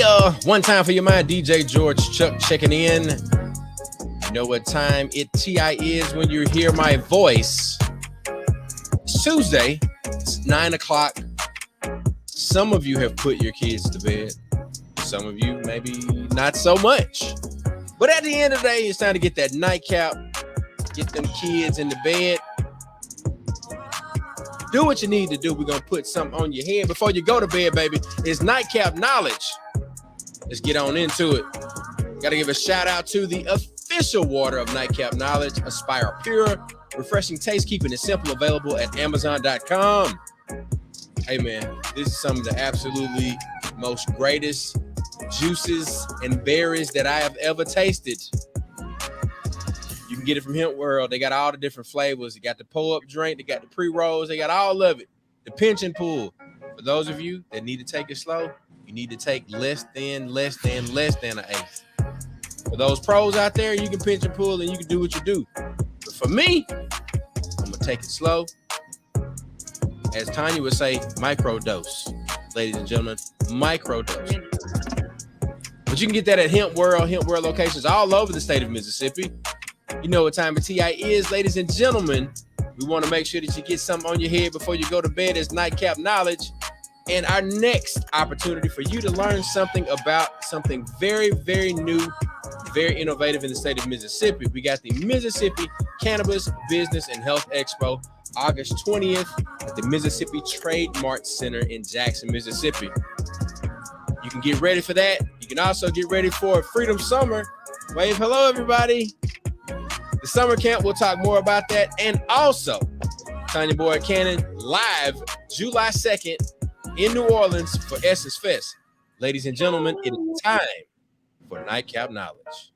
Yeah, one time for your mind, DJ George Chuck checking in. You know what time it TI is when you hear my voice. It's Tuesday, it's 9 o'clock. Some of you have put your kids to bed. Some of you maybe not so much. But at the end of the day, it's time to get that nightcap, get them kids in the bed. Do what you need to do. We're going to put something on your head before you go to bed, baby. It's Nightcap Knowledge. Let's get on into it. Got to give a shout out to the official water of Nightcap Knowledge, Aspire Pure, refreshing taste, keeping it simple, available at Amazon.com. Hey, man, this is some of the absolutely most greatest juices and berries that I have ever tasted. You can get it from Hemp World. They got all the different flavors. They got the pull-up drink. They got the pre-rolls. They got all of it. The pinch and pull. For those of you that need to take it slow, you need to take less than an eighth. For those pros out there, you can pinch and pull and you can do what you do. But for me, I'm going to take it slow. As Tanya would say, microdose. Ladies and gentlemen, microdose. But you can get that at Hemp World locations all over the state of Mississippi. You know what time of TI is, ladies and gentlemen. We want to make sure that you get something on your head before you go to bed. It's Nightcap Knowledge. And our next opportunity for you to learn something about something very, very new, very innovative in the state of Mississippi. We got the Mississippi Cannabis Business and Health Expo, August 20th at the Mississippi Trademark Center in Jackson, Mississippi. You can get ready for that. You can also get ready for Freedom Summer. Wave hello, everybody. The summer camp, we'll talk more about that. And also, Tanya Boyd Cannon live July 2nd in New Orleans for Essence Fest. Ladies and gentlemen, it is time for Nightcap Knowledge.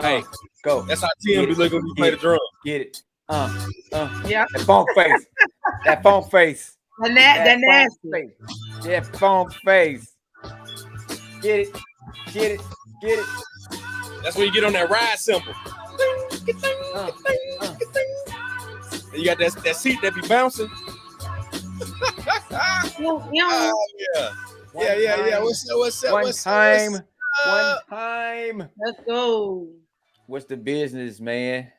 Hey, go. That's how Tim be looking when you play the drum. Get it. Yeah. That funk face. That funk face. That nasty. Face. That funk face. Get it. Get it. Get it. That's when you get on that ride cymbal. And you got that seat that be bouncing. Oh, yeah. Yeah. What's up? One time. Let's go. What's the business, man?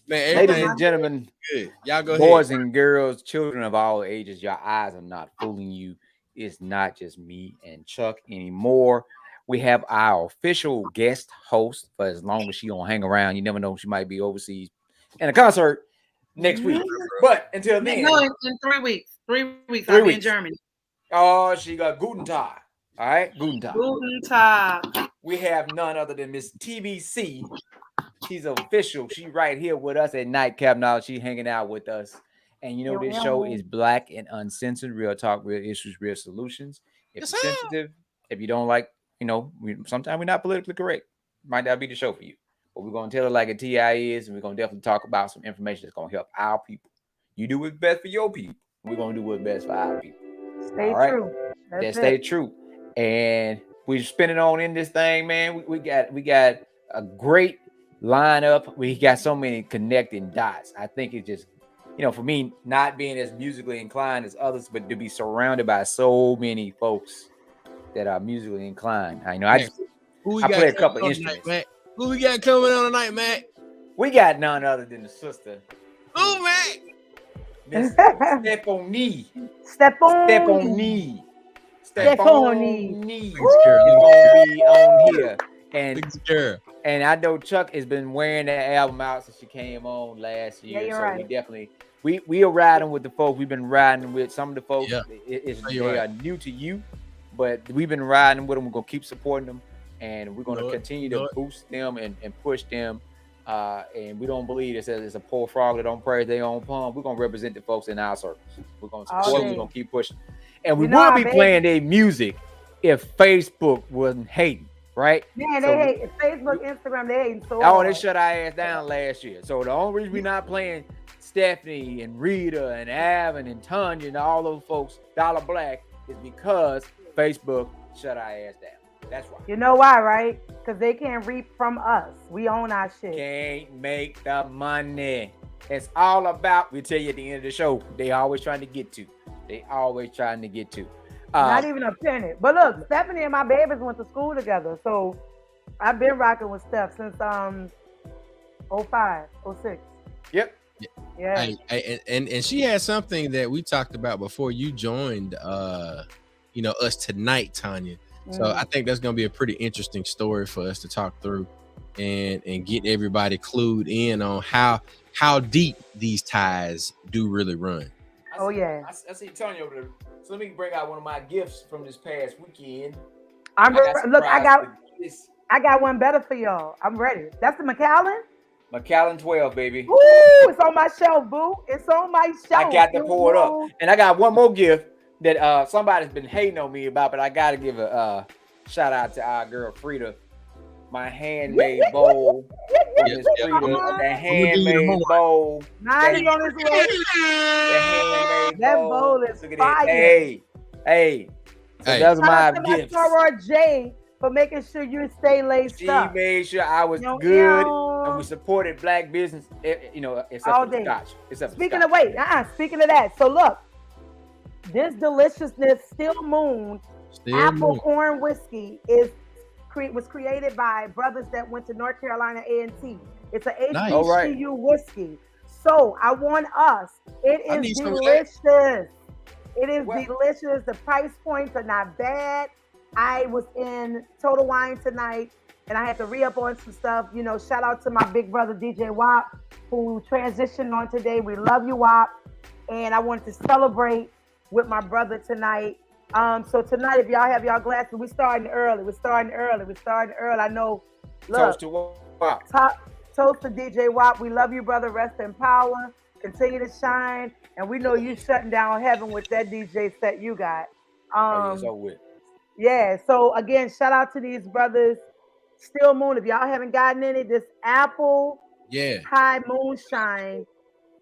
Man, ladies and gentlemen, good. Y'all go boys ahead. And girls, children of all ages, your eyes are not fooling you. It's not just me and Chuck anymore. We have our official guest host for as long as she don't hang around. You never know, she might be overseas in a concert next week. But until then, no, in 3 weeks. 3 weeks. I'll be in Germany. Oh, she got Guten Tag. All right, Guten Tag. Guten Tag. We have none other than Miss TBC. She's official. She right here with us at Nightcap Knowledge. She hanging out with us. And you know, this show is Black and Uncensored. Real talk, real issues, real solutions. If you're sensitive, If you don't like, sometimes we're not politically correct. Might not be the show for you. But we're gonna tell it like a TI is, and we're gonna definitely talk about some information that's gonna help our people. You do what's best for your people. We're gonna do what's best for our people. Stay true. Stay true. And we're spinning on in this thing, man. We got a great lineup. We got so many connecting dots. I think it's just, for me, not being as musically inclined as others, but to be surrounded by so many folks that are musically inclined. I play a couple instruments. Tonight, who we got coming on tonight, Mac? We got none other than the sister. Who, Mac? Miss Stefunie. Stefunie. Stefunie is gonna be on here. And I know Chuck has been wearing that album out since she came on last year. Yeah, so right. we definitely we are riding with the folks. We've been riding with some of the folks. Yeah. They are new to you, but we've been riding with them. We're gonna keep supporting them, and we're gonna continue to boost them and push them. And we don't believe it's a poor frog that don't praise their own palm. We're gonna represent the folks in our circles. We're gonna support them. We're gonna keep pushing, and we will be playing their music if Facebook wasn't hating. Right? Man, they hate Facebook, Instagram. They hating so hard. They shut our ass down last year. So the only reason we're not playing Stephanie and Rita and Avon and Tanya and all those folks, Dollar Black, is because Facebook shut our ass down. That's right. You know why, right? Because they can't reap from us. We own our shit. Can't make the money. It's all about, we tell you at the end of the show, they always trying to get to. Not even a penny. But look, Stephanie and my babies went to school together. So I've been rocking with Steph since 05, 06. Yep. Yeah. And she had something that we talked about before you joined us tonight, Tanya. So I think that's gonna be a pretty interesting story for us to talk through and get everybody clued in on how deep these ties do really run. I see Tanya over there. So let me bring out one of my gifts from this past weekend. I got one better for y'all. I'm ready. That's the Macallan 12, baby. Ooh, it's on my shelf, boo. It's on my shelf. I got to pour it up. And I got one more gift that somebody's been hating on me about, but I got to give a shout out to our girl Frida. My handmade bowl. The handmade bowl. Nice on his way. That bowl is fire. Hey. So that's my gift. J for making sure you stay laced up. She made sure I was good, and we supported black business. Except all for the day. Scotch. Speaking of that, so look, this deliciousness, Still Moon apple corn whiskey was created by brothers that went to North Carolina A&T. It's an HBCU whiskey. So I want us. It is delicious. It is delicious. The price points are not bad. I was in Total Wine tonight, and I had to re-up on some stuff. Shout out to my big brother DJ Wop, who transitioned on today. We love you, Wop. And I wanted to celebrate with my brother tonight. So tonight, if y'all have y'all glasses, we're starting early. I know. Look, toast to Wop. Toast to DJ Wop. We love you, brother. Rest in power. Continue to shine. And we know you shutting down heaven with that DJ set you got. Yeah. So again, shout out to these brothers. Still Moon. If y'all haven't gotten any, this apple high moonshine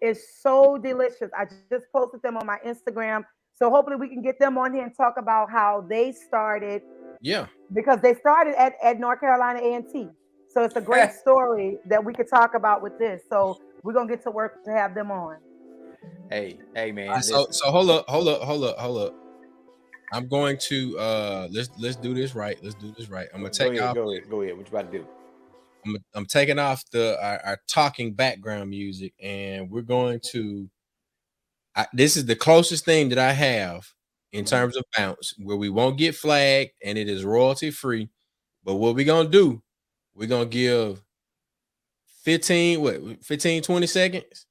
is so delicious. I just posted them on my Instagram. So hopefully we can get them on here and talk about how they started. Yeah. Because they started at North Carolina A&T. So it's a great story that we could talk about with this. So we're going to get to work to have them on. Hey, man. So hold up. I'm going to let's do this right. I'm gonna take off. Go ahead. What you about to do? I'm taking off our talking background music, and we're going to. This is the closest thing that I have in terms of bounce, where we won't get flagged and it is royalty free. But what we're gonna do, we're gonna give 15, 20 seconds.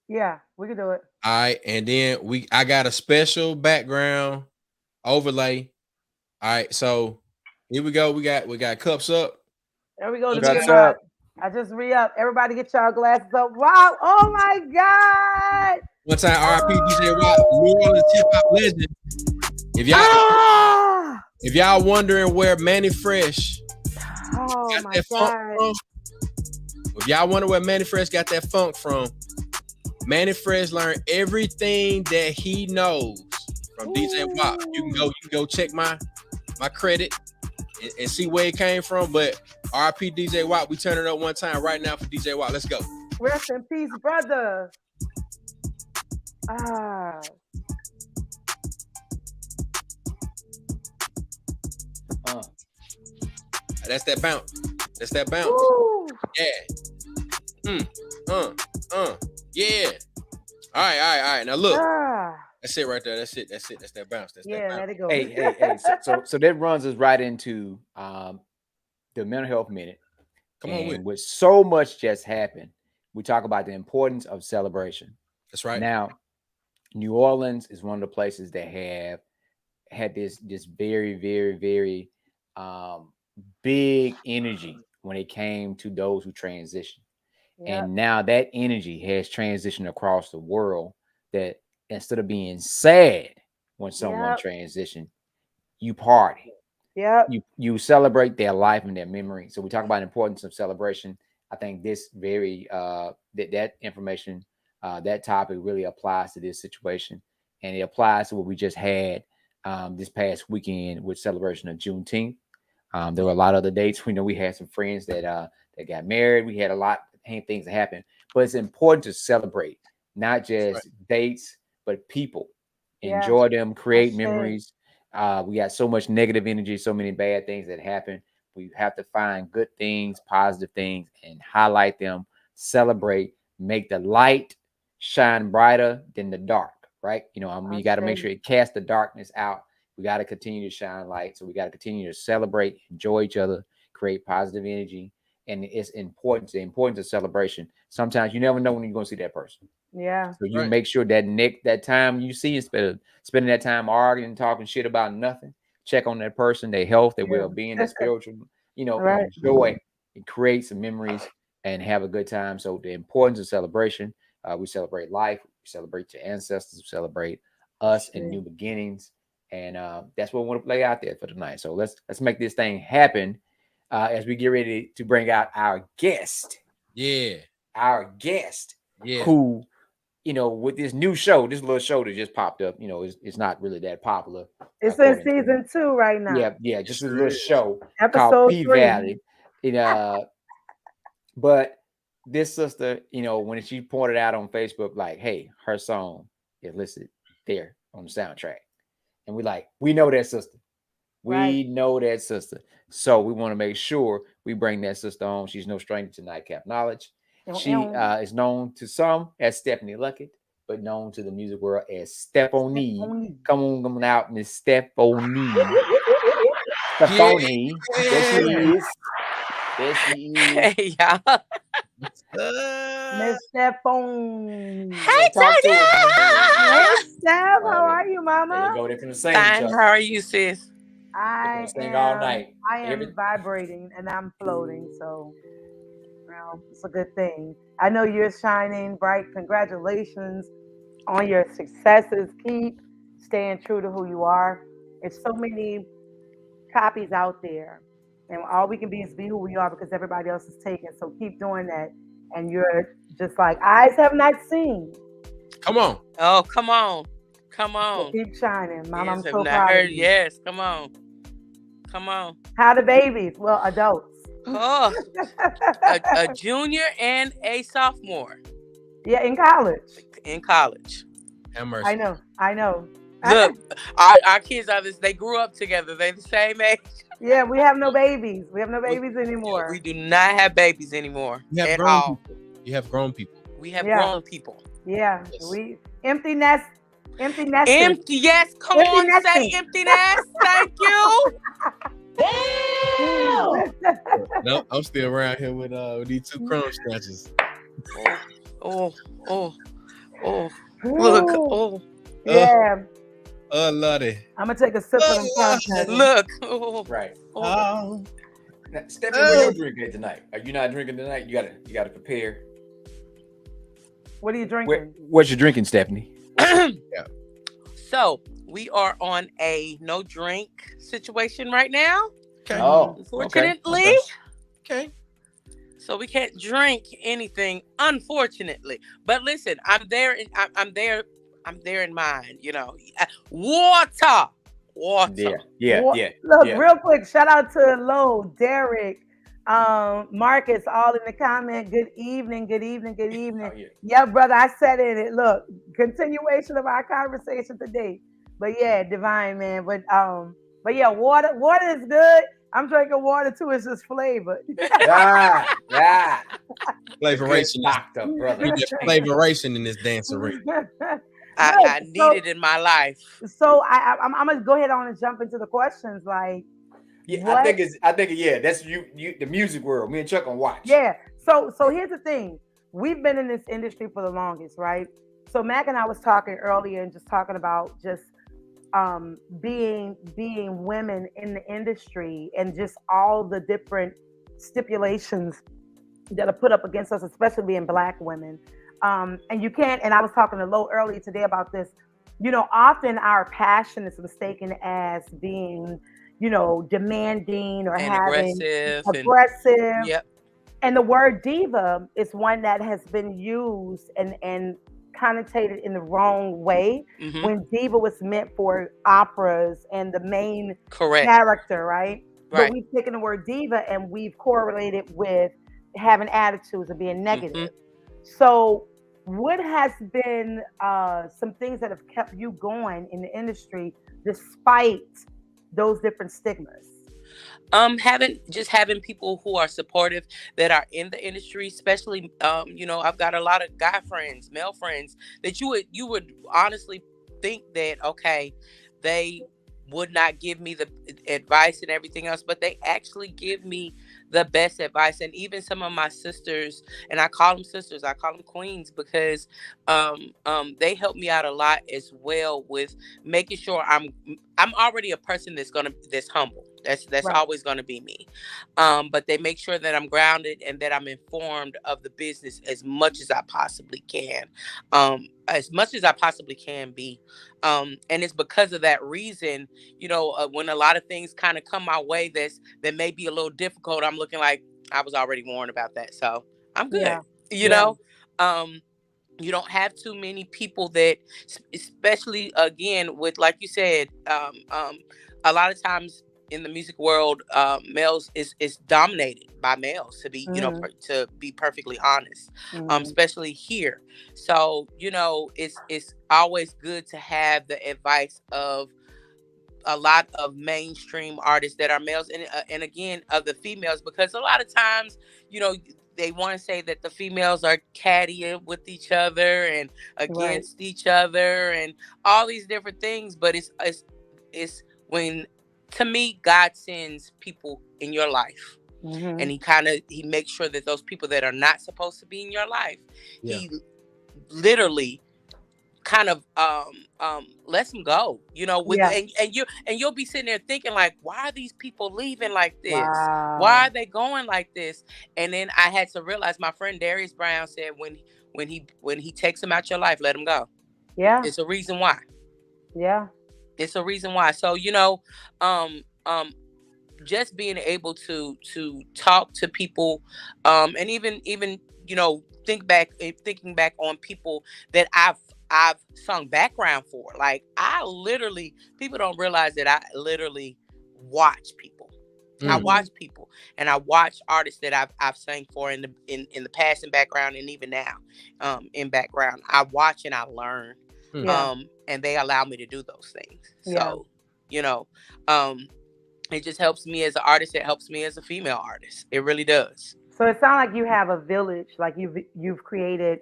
Yeah, we can do it. All right, and then I got a special background overlay. All right, so here we go. We got cups up. There we go. Cups up. I just re-up. Everybody get y'all glasses up. Wow! Oh my God! One time, RIP DJ Rock, New Orleans hip hop legend. If y'all If y'all wondering where Manny Fresh Oh got my that funk God. from, if y'all wonder where Manny Fresh got that funk from, Manny Fresh learned everything that he knows from DJ Wop. You can go check my credit and see where it came from. But RP DJ Wop, we turn it up one time right now for DJ Wop. Let's go. Rest in peace, brother. Ah. That's that bounce. That's that bounce. Woo. Yeah. Yeah. All right. Now look. That's it right there. That's it. That's that bounce. That's that bounce. Let it go. Hey. So that runs us right into the mental health minute. Come on with. With so much just happened, we talk about the importance of celebration. That's right. Now, New Orleans is one of the places that have had this very, very, very big energy when it came to those who transition. Yep. And now that energy has transitioned across the world, that instead of being sad when someone transitioned, you party. Yeah. You celebrate their life and their memory. So we talk about the importance of celebration. I think this very that information, that topic really applies to this situation, and it applies to what we just had this past weekend with celebration of Juneteenth. There were a lot of other dates. We know we had some friends that got married. We had a lot of things that happened, but it's important to celebrate not just dates, but people. Enjoy them, create memories. We got so much negative energy, so many bad things that happen. We have to find good things, positive things, and highlight them, celebrate, make the light shine brighter than the dark, right? You know, you got to make sure it casts the darkness out. We got to continue to shine light. So we got to continue to celebrate, enjoy each other, create positive energy. And it's important, the importance of celebration. Sometimes you never know when you're going to see that person. Yeah. So you make sure that time you see, instead of spending that time arguing, talking shit about nothing, check on that person, their health, their well-being, their spiritual, enjoy and create some memories and have a good time. So the importance of celebration, we celebrate life, we celebrate your ancestors, we celebrate us and new beginnings. And that's what we want to play out there for tonight. So let's make this thing happen as we get ready to bring out our guest. Our guest. Who, with this new show, this little show that just popped up, it's not really that popular. It's in season 2 right now. Yeah, just a little show Episode called P 3. Valley. But this sister, when she pointed out on Facebook, like, hey, her song is listed there on the soundtrack. And we know that sister. We know that sister. So we want to make sure we bring that sister on. She's no stranger to Nightcap Knowledge. She is known to some as Stefunie Luckett, but known to the music world as Stefunie. Come on out, Miss Stefunie. Stefunie. There she is. Hey, y'all. Miss Stefunie. Hey, Tanya. Hey, Steph. How are you, Mama? Go there from the same. Fine. How are you, sis? I sing all night. I am vibrating and I'm floating, so it's a good thing. I know you're shining bright. Congratulations on your successes. Keep staying true to who you are. There's so many copies out there, and all we can be is be who we are because everybody else is taken. So keep doing that. And you're just like, eyes have not seen. Come on. Oh, come on. So keep shining, Mom. Yes, I'm so proud of you. Yes, come on. How the babies? Well, adults. Oh, a junior and a sophomore. Yeah, in college. Have mercy. I know. Look, our kids they grew up together. They're the same age. Yeah, we have no babies. We have no babies anymore. We do not have babies anymore at all. You have grown people. We have grown people. Yeah, Yes. we empty nest. Empty, yes. Come Empty on, nesting. say empty nest. Thank you. No, I'm still around here with these 2 crumb snatches. Oh. Look. Oh. Yeah. Lordy. I'm gonna take a sip of them crumb snatches. Look. Oh. Right. Oh. Now, Stephanie, what you drinking tonight? Are you not drinking tonight? You gotta prepare. What are you drinking? What you drinking, Stephanie? So we are on a no drink situation right now. Okay. Oh, unfortunately. Okay. So we can't drink anything, unfortunately. But listen, I'm there. I'm there. I'm there in mind. Water. Yeah. Look, real quick, shout out to Lo, Derek, Marcus, all in the comment. Good evening, good evening, good evening. Yeah, brother, I said it. Look, continuation of our conversation today. But yeah, divine man. But yeah, water is good. I'm drinking water too. It's just flavor. Yeah. Flavoration. Locked up, brother. You get flavoration in this dancery. I need it in my life. So I'm gonna go ahead on and jump into the questions. Like, I think that's you the music world. Me and Chuck on watch. Yeah. So here's the thing. We've been in this industry for the longest, right? So Mac and I was talking earlier and just talking about just being women in the industry and just all the different stipulations that are put up against us, especially being Black women. And you can't, and I was talking to Lo earlier today about this, often our passion is mistaken as being, demanding or and having aggressive. Yep. And the word diva is one that has been used and connotated in the wrong way, when diva was meant for operas and the main character, right? But we've taken the word diva and we've correlated with having attitudes and being negative. So what has been some things that have kept you going in the industry despite those different stigmas? Having people who are supportive that are in the industry, especially I've got a lot of guy friends, male friends that you would honestly think that okay, they would not give me the advice and everything else, but they actually give me the best advice. And even some of my sisters, and I call them sisters, I call them queens, because they help me out a lot as well with making sure I'm already a person that's humble. That's always going to be me. But they make sure that I'm grounded and that I'm informed of the business as much as I possibly can. As much as I possibly can be. And it's because of that reason, when a lot of things kind of come my way that may be a little difficult, I'm looking like I was already warned about that. So I'm good. You don't have too many people that, especially again, with, like you said, a lot of times in the music world, males is dominated by males, to be, to be perfectly honest, especially here. So, it's always good to have the advice of a lot of mainstream artists that are males and again, of the females, because a lot of times, they want to say that the females are catty with each other and against each other and all these different things. But it's when, to me, God sends people in your life, and he makes sure that those people that are not supposed to be in your life, he literally kind of lets them go, and you'll be sitting there thinking like, why are these people leaving like this? Why are they going like this? And then I had to realize, my friend Darius Brown said, when he takes them out your life, let them go. It's a reason why. It's a reason why. So, just being able to talk to people, and even thinking back on people that I've sung background for. Like, people don't realize that I literally watch people. I watch people, and I watch artists that I've sang for in the past in background, and even now in background. I watch and I learn. And they allow me to do those things. So, it just helps me as an artist. It helps me as a female artist. It really does. So it sounds like you have a village, like you've created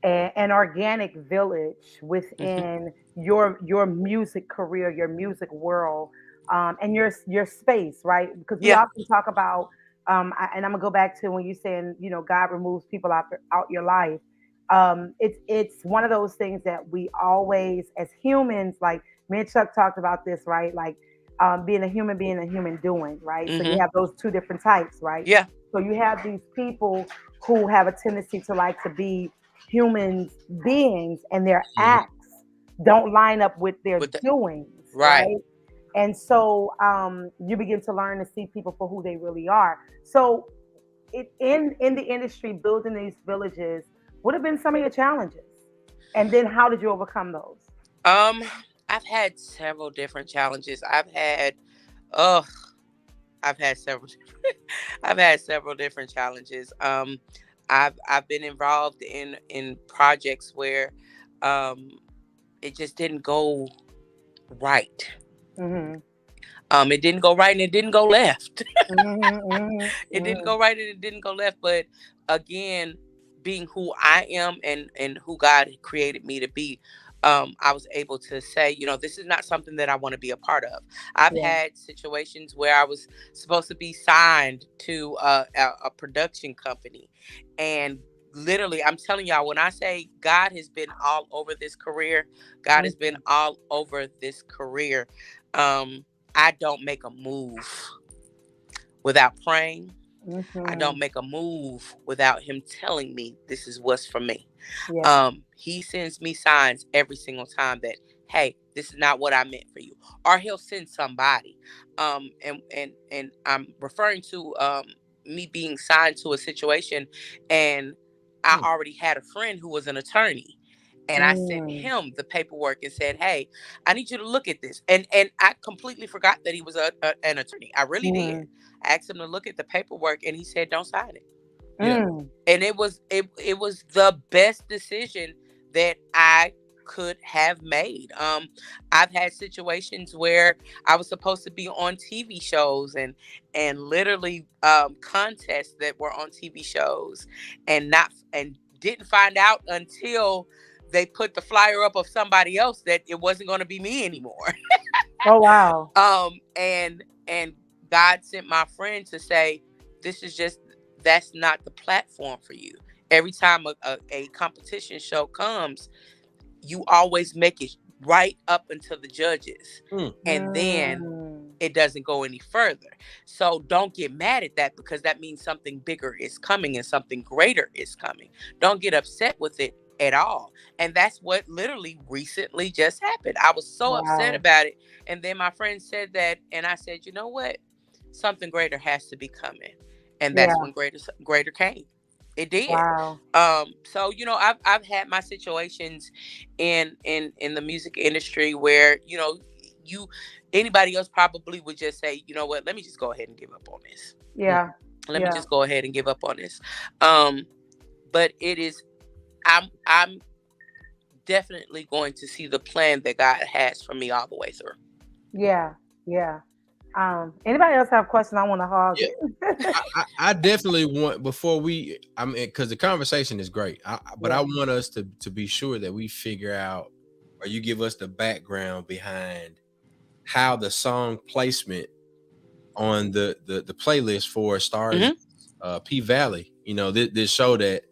an organic village within your music career, your music world, and your space, right? Because we often talk about, and I'm gonna go back to when you saying, God removes people out your life. It's one of those things that we always, as humans, like me and Chuck talked about this, right? Like being a human doing, right? So you have those two different types, right? Yeah. So you have these people who have a tendency to like to be human beings, and their acts don't line up with their doings, right? And so you begin to learn to see people for who they really are. So in the industry, building these villages, what have been some of your challenges? And then how did you overcome those? I've had several different challenges. I've had several different challenges. I've been involved in projects where it just didn't go right. Mm-hmm. It didn't go right and it didn't go left. It didn't Mm-hmm. go right and it didn't go left. But again, being who I am and who God created me to be, I was able to say, this is not something that I want to be a part of. I've had situations where I was supposed to be signed to a production company, and literally, I'm telling y'all, when I say God has been all over this career, God has been all over this career. I don't make a move without praying. I don't make a move without him telling me this is what's for me. He sends me signs every single time that, hey, this is not what I meant for you. Or he'll send somebody. And I'm referring to me being signed to a situation, and I already had a friend who was an attorney. And I sent him the paperwork and said, hey, I need you to look at this. And I completely forgot that he was an attorney. I really did. I asked him to look at the paperwork, and he said, don't sign it. And it was the best decision that I could have made. I've had situations where I was supposed to be on TV shows and literally contests that were on TV shows and didn't find out until they put the flyer up of somebody else that it wasn't going to be me anymore. Oh, wow. And God sent my friend to say, that's not the platform for you. Every time a competition show comes, you always make it right up until the judges. And then it doesn't go any further. So don't get mad at that, because that means something bigger is coming and something greater is coming. Don't get upset with it at all. And that's what literally recently just happened. I was so upset about it. And then my friend said that, and I said, you know what? Something greater has to be coming. And that's when greater came. It did. Wow. So I've had my situations in the music industry where anybody else probably would just say, you know what, let me just go ahead and give up on this. Let me just go ahead and give up on this. But it is, I'm definitely going to see the plan that God has for me all the way through. Yeah. Anybody else have questions? I want to hog it. I definitely want, because the conversation is great, but I want us to be sure that we figure out, or you give us the background behind how the song placement on the playlist for Starz P Valley, this show that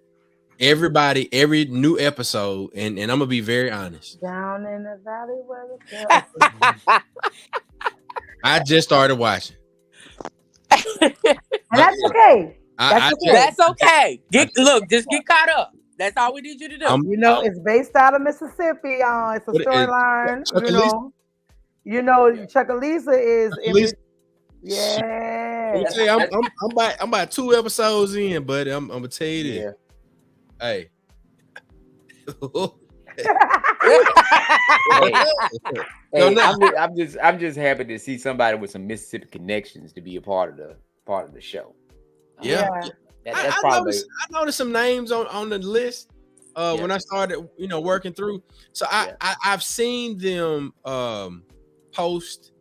every new episode, and I'm gonna be very honest, down in the valley where the I just started watching. And that's okay. That's okay. Just get caught up. That's all we need you to do. It's based out of Mississippi. It's a storyline. Chuckalisa is. I'm about 2 episodes in, but I'm gonna tell you this. Hey. I'm just happy to see somebody with some Mississippi connections to be a part of the show. That's probably. I noticed some names on the list when I started, working through. So I've seen them post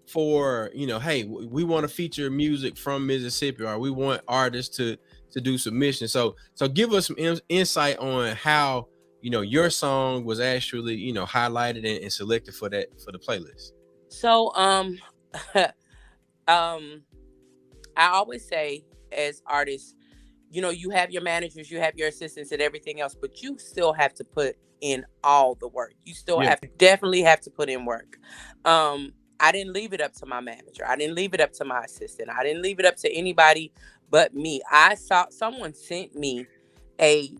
for, hey, we want to feature music from Mississippi, or we want artists to do submissions. So give us some insight on how your song was actually highlighted and selected for the playlist. So I always say, as artists, you have your managers, you have your assistants and everything else, but you still have to put in all the work. You still definitely have to put in work. I didn't leave it up to my manager. I didn't leave it up to my assistant. I didn't leave it up to anybody but me. I saw someone sent me a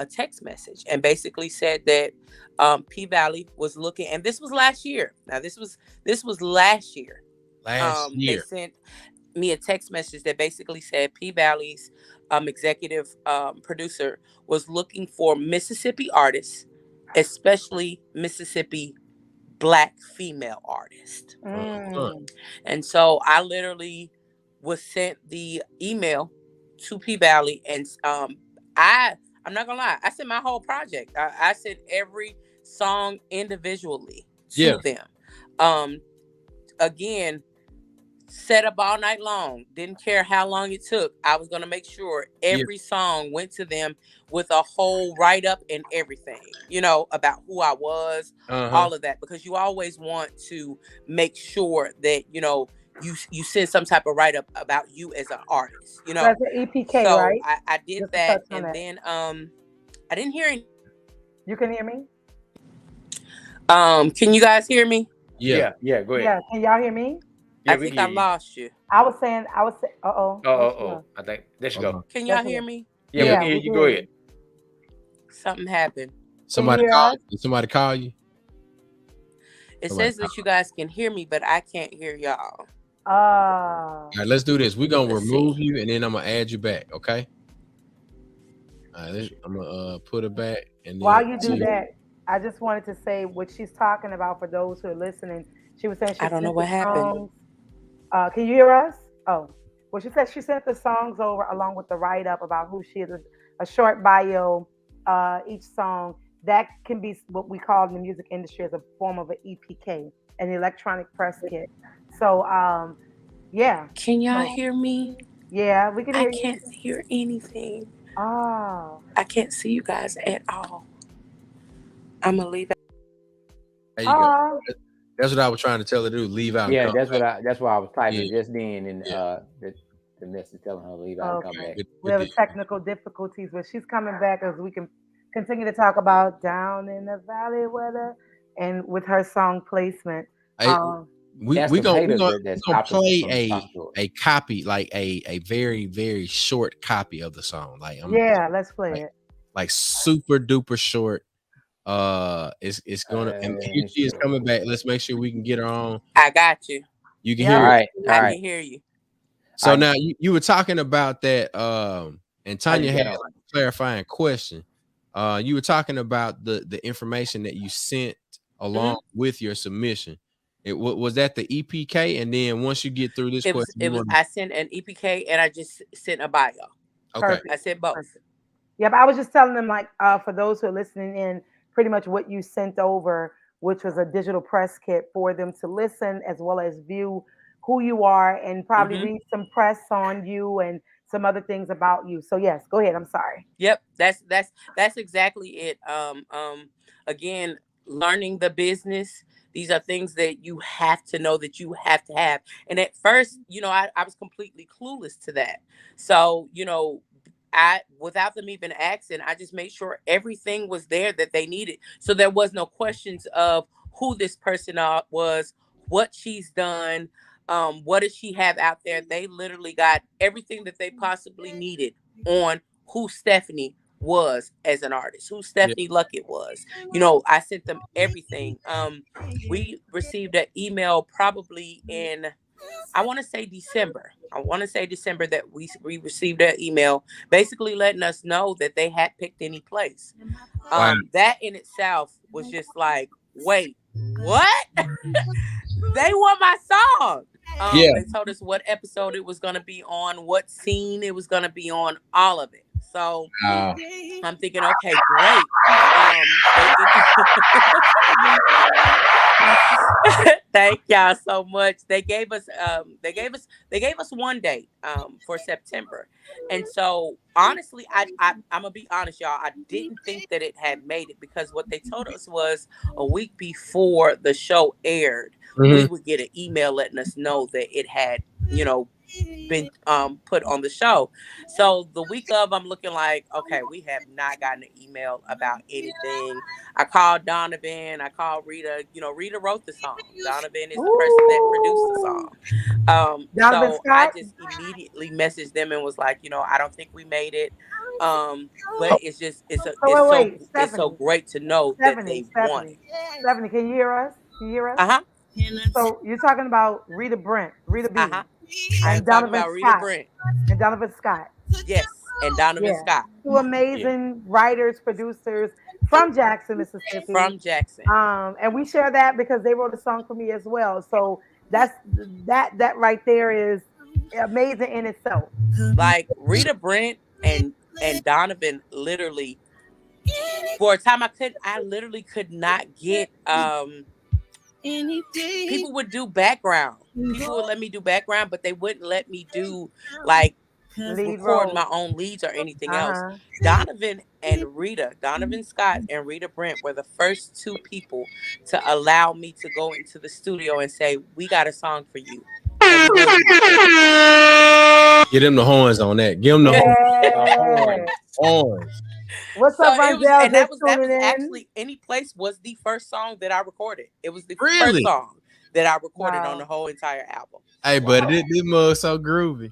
text message and basically said that P Valley was looking, and this was last year. Now this was last year. They sent me a text message that basically said P Valley's executive producer was looking for Mississippi artists, especially Mississippi Black female artists. And so I literally was sent the email to P Valley, and I'm not gonna lie, I sent my whole project. I sent every song individually to them. Again, set up all night long. Didn't care how long it took. I was gonna make sure every song went to them with a whole write-up and everything, you know, about who I was, all of that, because you always want to make sure that, you know, you send some type of write-up about you as an artist, you know. That's an EPK, so right? I did Just that, and then I didn't hear any. You can hear me? Can you guys hear me? Yeah, go ahead. Yeah, can y'all hear me? Yeah, I think I lost you. I was saying, Oh. I think there you go. Can y'all hear me? Yeah, we can hear you. Go ahead. Something happened. Somebody called you? Somebody call you? It says that you guys can hear me, but I can't hear y'all. All right, let's do this. We're gonna remove you, and then I'm gonna add you back. Okay. All right, I'm gonna put it back. And then while you do that, I just wanted to say what she's talking about for those who are listening. She was saying I don't know what happened. Can you hear us? Oh, well, she said she sent the songs over along with the write-up about who she is, a short bio, each song. That can be what we call in the music industry as a form of an EPK, an electronic press kit. So, yeah. Can y'all hear me? Yeah, we can hear you. I can't hear anything. Oh. I can't see you guys at all. I'm going to leave it. There you go. That's what I was trying to tell her to do. Leave out. Yeah, that's why I was typing just then, and the message telling her to leave out and come back. We have technical difficulties, but she's coming back as we can continue to talk about Down in the Valley weather and with her song placement. We're gonna play a copy, like a very, very short copy of the song. Like let's play it. Like super duper short. It's gonna and here she is coming back. Let's make sure we can get her on. I got you. You can hear I can hear you. So now you were talking about that, and Tanya had a clarifying question. You were talking about the information that you sent along with your submission. Was that the EPK, and then once you get through this question, I sent an EPK and I just sent a bio. Okay, perfect. I said both. Perfect. Yeah, but I was just telling them, like, for those who are listening in, pretty much what you sent over, which was a digital press kit for them to listen as well as view who you are and probably read some press on you and some other things about you. So yes, go ahead. I'm sorry. Yep, that's exactly it. Again, learning the business. These are things that you have to know, that you have to have. And at first, you know, I was completely clueless to that. So, you know, without them even asking, I just made sure everything was there that they needed. So there was no questions of who this person was, what she's done, what does she have out there. They literally got everything that they possibly needed on who Stefunie was as an artist, who Stefunie Luckett was. You know, I sent them everything. We received an email probably in, I want to say December that we received an email basically letting us know that they had picked any place. That in itself was just like, wait, what? They want my song. They told us what episode it was going to be on, what scene it was going to be on, all of it. So I'm thinking, okay, great. Thank y'all so much. They gave us one date for September. And so honestly, I'm gonna be honest, y'all. I didn't think that it had made it, because what they told us was a week before the show aired, we would get an email letting us know that it had, you know, been put on the show. So the week of, I'm looking like, okay, we have not gotten an email about anything. I called Donovan, I called Rita. You know, Rita wrote the song. Donovan is the person that produced the song. So I just immediately messaged them and was like, you know, I don't think we made it. But it's just it's so great to know that they want it. Stefunie, can you hear us? Can you hear us? Uh-huh. So you're talking about Rita B, Uh-huh. I'm and talking Donovan about Rita Scott, Brent. and Donovan Scott. Yes, and Donovan Scott. Two amazing writers, producers from Jackson, Mississippi. From Jackson. And we share that because they wrote a song for me as well. So that right there is amazing in itself. Like Rita Brent and Donovan literally, for a time I literally could not get people would do background. People would let me do background, but they wouldn't let me do like record my own leads or anything else. Donovan Scott and Rita Brent were the first two people to allow me to go into the studio and say, we got a song for you. Get them the horns on that. Give them the horns. What's up, Rondell? And that was actually Any Place was the first song that I recorded. It was the first song that I recorded on the whole entire album. Hey, buddy, this mug so groovy.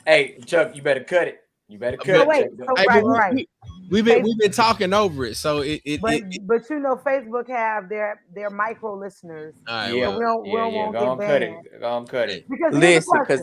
Hey, Chuck, you better cut it. You better cut it. We've been talking over it, so but you know, Facebook have their micro listeners. All right, we won't get banned. Go on, cut it. Listen, because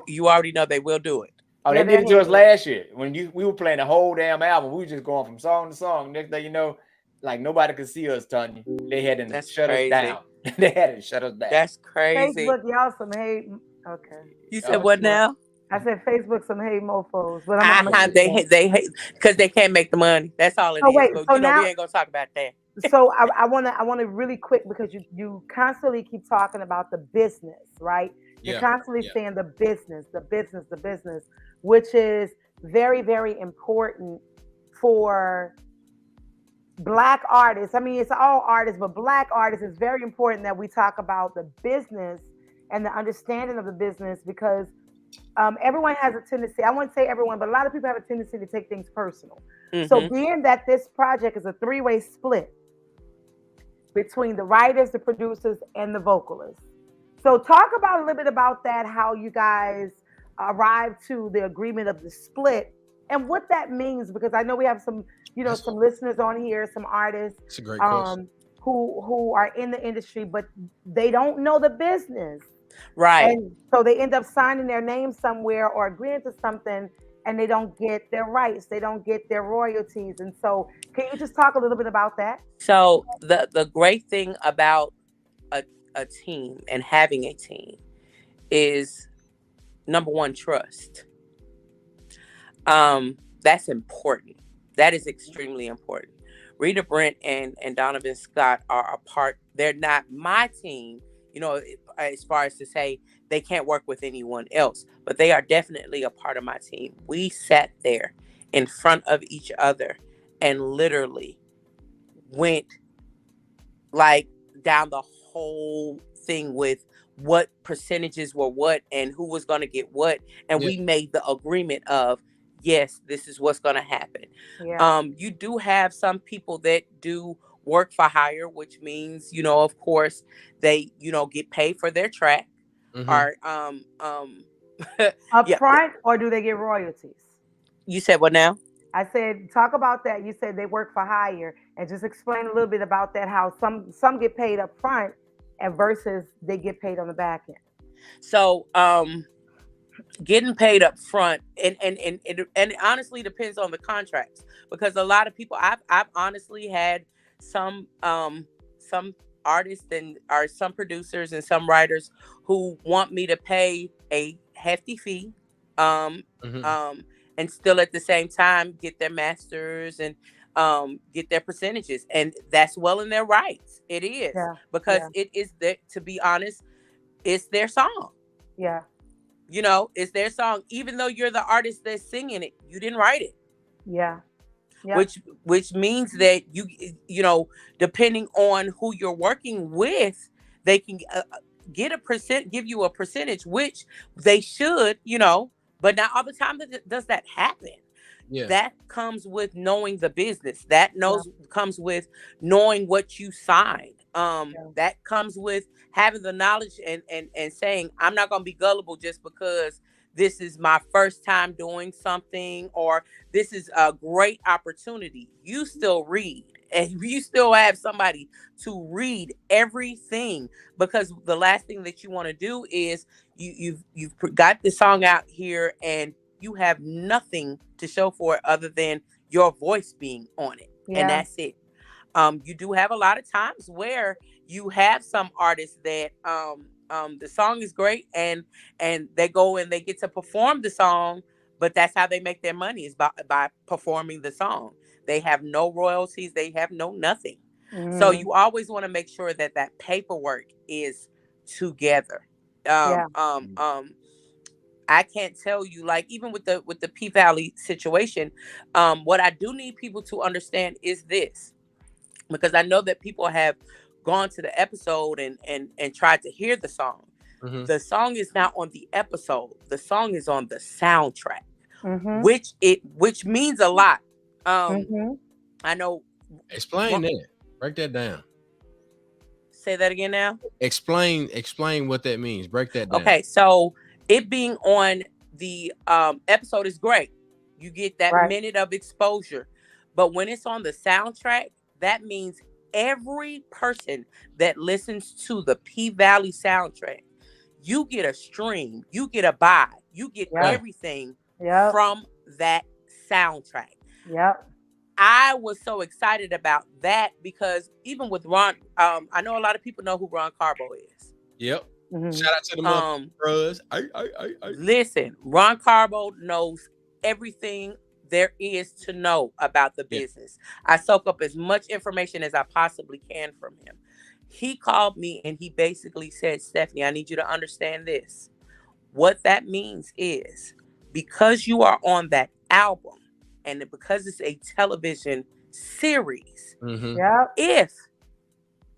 you already know they will do it. Oh, they did it to us last year when we were playing the whole damn album. We were just going from song to song. Next thing you know, like nobody could see us, Tanya. They had to shut us down. They had to shut us down. That's crazy. Facebook, y'all some hate. Okay. You said what now? I said Facebook some hate mofos, but they hate because they can't make the money. That's all it is. Wait, so now, we ain't gonna talk about that. So I wanna really quick, because you constantly keep talking about the business, right? You're constantly saying the business, which is very, very important for Black artists. I mean, it's all artists, but Black artists, is very important that we talk about the business and the understanding of the business, because everyone has a tendency, I wouldn't say everyone, but a lot of people have a tendency to take things personal. Mm-hmm. So being that this project is a three-way split between the writers, the producers, and the vocalists. So talk about a little bit about that, how you guys arrived to the agreement of the split and what that means, because I know we have some listeners on here, some artists. It's a great question. Who are in the industry, but they don't know the business. Right. And so they end up signing their name somewhere or agreeing to something, and they don't get their rights. They don't get their royalties. And so can you just talk a little bit about that? So the great thing about a team and having a team is, number one, trust. That's important. That is extremely important. Rita Brent and Donovan Scott are a part. They're not my team, as far as to say they can't work with anyone else, but they are definitely a part of my team. We sat there in front of each other and literally went like down the whole thing with what percentages were what and who was going to get what. And we made the agreement of, yes, this is what's going to happen. Yeah. You do have some people that do work for hire, which means, of course, they, get paid for their track. Mm-hmm. Or up front, or do they get royalties? You said what now? I said, talk about that. You said they work for hire, and just explain a little bit about that, how some get paid up front and versus they get paid on the back end. So getting paid up front and it honestly depends on the contracts, because a lot of people, I've honestly had some artists or some producers and some writers who want me to pay a hefty fee and still at the same time get their masters and get their percentages, and that's well in their rights. It is because it is to be honest, it's their song. Yeah. It's their song, even though you're the artist that's singing it, you didn't write it. Yeah. Yep. Which means that you depending on who you're working with, they can give you a percentage, which they should, but not all the time does that happen. Yeah. That comes with knowing the business. That comes with knowing what you signed. That comes with having the knowledge and saying, I'm not going to be gullible just because this is my first time doing something, or this is a great opportunity, you still read. And you still have somebody to read everything, because the last thing that you want to do is you've got the song out here and you have nothing to show for it other than your voice being on it. Yeah. And that's it. You do have a lot of times where you have some artists that the song is great and they go and they get to perform the song, but that's how they make their money, is by performing the song. They have no royalties, they have no nothing. So you always want to make sure that that paperwork is together. I can't tell you, like, even with the P Valley situation, what I do need people to understand is this, because I know that people have gone to the episode and tried to hear the song. Mm-hmm. The song is not on the episode. The song is on the soundtrack, which means a lot. I know. Explain that. Break that down. Say that again now. Explain what that means. Break that down. Okay, so it being on the episode is great. You get that minute of exposure. But when it's on the soundtrack, that means every person that listens to the P Valley soundtrack, you get a stream, you get a buy, you get everything from that soundtrack. Yep. I was so excited about that because even with Ron, I know a lot of people know who Ron Carbo is. Yep. Shout out to the bros. Listen, Ron Carbo knows everything there is to know about the business. I soak up as much information as I possibly can from him. He called me and he basically said, Stefunie, I need you to understand this. What that means is, because you are on that album and because it's a television series, if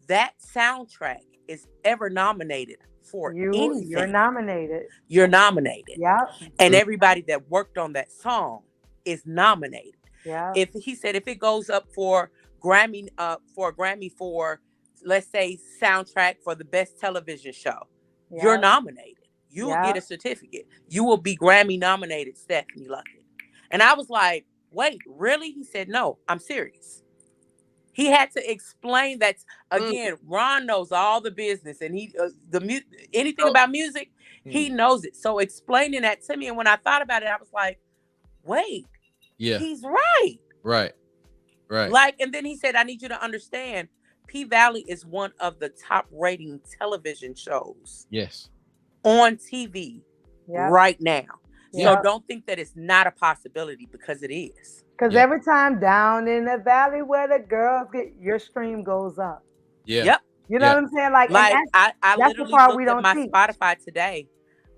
that soundtrack is ever nominated for anything, you're nominated. You're nominated. Yeah. And everybody that worked on that song is nominated. Yeah. If he said if it goes up for Grammy, for let's say soundtrack for the best television show, you're nominated. You will get a certificate. You will be Grammy nominated, Stefunie Luckett. And I was like, wait, really? He said, no, I'm serious. He had to explain that again. Ron knows all the business, and he anything about music, he knows it. So explaining that to me, and when I thought about it, I was like, wait, he's right. Right. Like, and then he said, I need you to understand, P Valley is one of the top rating television shows. Yes. On TV right now. So don't think that it's not a possibility, because it is. Because every time down in the valley where the girls get, your stream goes up. Yeah. Yep. You know what I'm saying? Like I literally looked at my teach. Spotify today,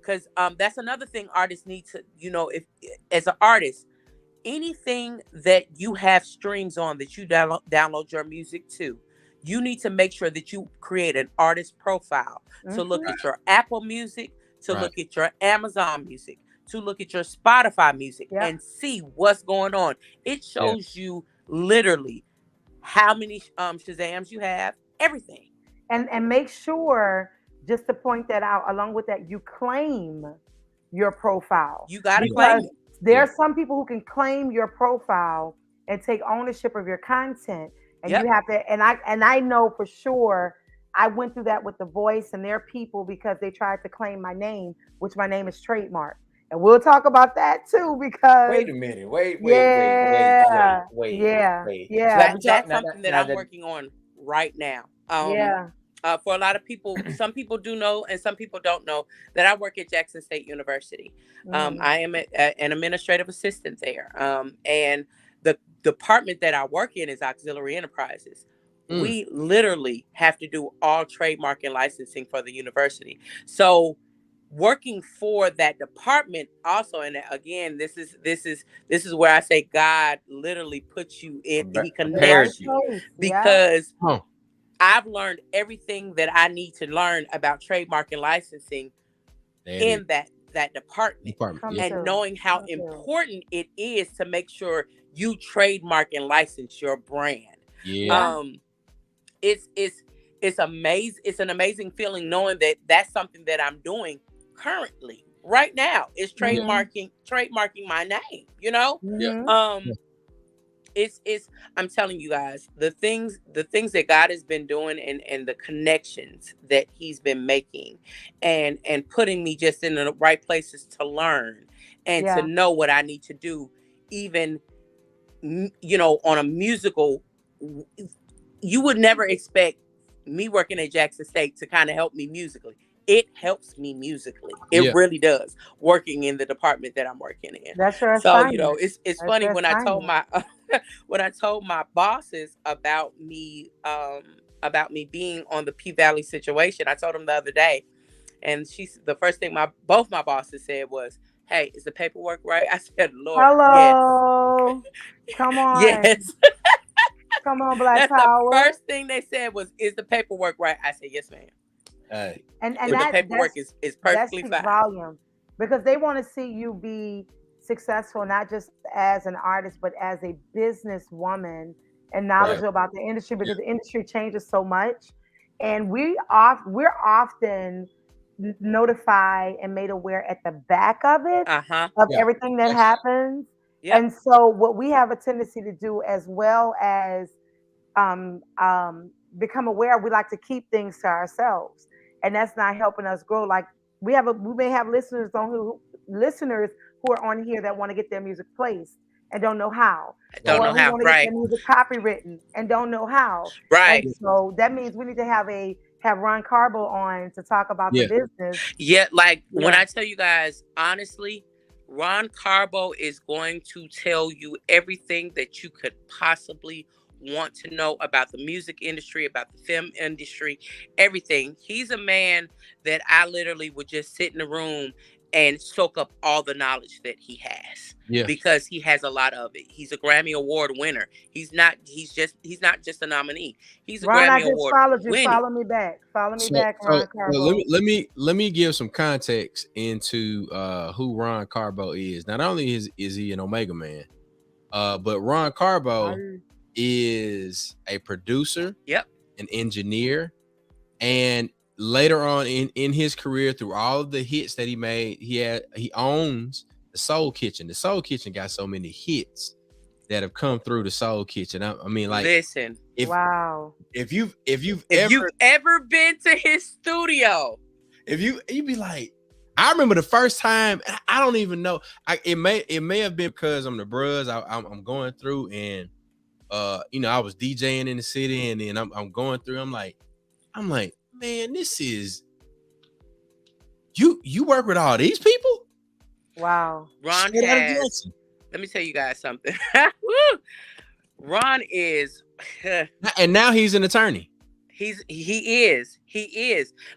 because that's another thing artists need to, if as an artist, anything that you have streams on that you download your music to, you need to make sure that you create an artist profile to look at your Apple Music, to look at your Amazon Music, to look at your Spotify music and see what's going on. It shows you literally how many Shazams you have, everything. And make sure, just to point that out, along with that, you claim your profile. You got to claim it. There are some people who can claim your profile and take ownership of your content. And you have to, and I know for sure, I went through that with The Voice and their people, because they tried to claim my name, which my name is trademark. And we'll talk about that too, because wait a minute. Wait. That's something that I'm working on right now. For a lot of people, some people do know and some people don't know that I work at Jackson State University. I am an administrative assistant there. And the department that I work in is auxiliary enterprises. We literally have to do all trademark and licensing for the university. So working for that department also, and again, this is where I say God literally puts you in, he connects you, because I've learned everything that I need to learn about trademark and licensing in that department. And knowing how important it is to make sure you trademark and license your brand. It's amazing. It's an amazing feeling knowing that that's something that I'm doing currently right now is Mhm. trademarking my name, you know? Mhm. It's I'm telling you guys, the things that God has been doing, and the connections that he's been making, and putting me just in the right places to learn and to Yeah. know what I need to do, even you know, on a musical. You would never expect me working at Jackson State to kind of help me musically. It helps me musically. It Yeah. really does, working in the department that I'm working in. That's your So, you know, assignment. it's That's funny your when I told assignment. my when I told my bosses about me being on the P Valley situation. I told them the other day, and the first thing both my bosses said was, "Hey, is the paperwork right?" I said, "Lord, yes." Hello. Come on. Yes. Come on, Black That's the Power. first thing they said was, "Is the paperwork right?" I said, "Yes, ma'am. Hey. And The paperwork is that perfectly speaks fine." volume because they want to see you be successful, not just as an artist, but as a businesswoman and Right. knowledgeable about the industry because the industry changes so much. And we're often notified and made aware at the back of it, Uh-huh. of Yeah. everything that Yes. happens. Yep. And so what we have a tendency to do as well as um, um, become aware, we like to keep things to ourselves, and that's not helping us grow. Like we may have listeners who are on here that want to get their music placed and don't know how, I don't Right. know or who how. want to get their Right. music copywritten and don't know how. And Right. so that means we need to have Ron Carbo on to talk about the Yeah. business. Yeah, like when Yeah. I tell you guys, honestly, Ron Carbo is going to tell you everything that you could possibly want to know about the music industry, about the film industry, everything. He's a man that I literally would just sit in the room and soak up all the knowledge that he has, Yeah. because he has a lot of it. He's a Grammy Award winner. He's not just a nominee. He's a Ron, I Grammy just Award followed you. winning. Follow me back. Follow me So, back, so, Ron so Carbo. let me give some context into who Ron Carbo is. Not only is he an Omega man, but Ron Carbo is a producer, Yep. an engineer, and later on in his career, through all of the hits that he made, he owns the Soul Kitchen. The Soul Kitchen got so many hits that have come through the Soul Kitchen. I mean, like, Listen. Wow. if you've If you've ever been to his studio, if you be like, I remember the first time. I don't even know. It may have been because I'm the bros. I'm going through, and you know, I was DJing in the city, and then I'm going through. I'm like, man, this is you work with all these people. Wow. Ron Straight out of has. Jackson. Let me tell you guys something. Woo! Ron is. And now he's an attorney. He is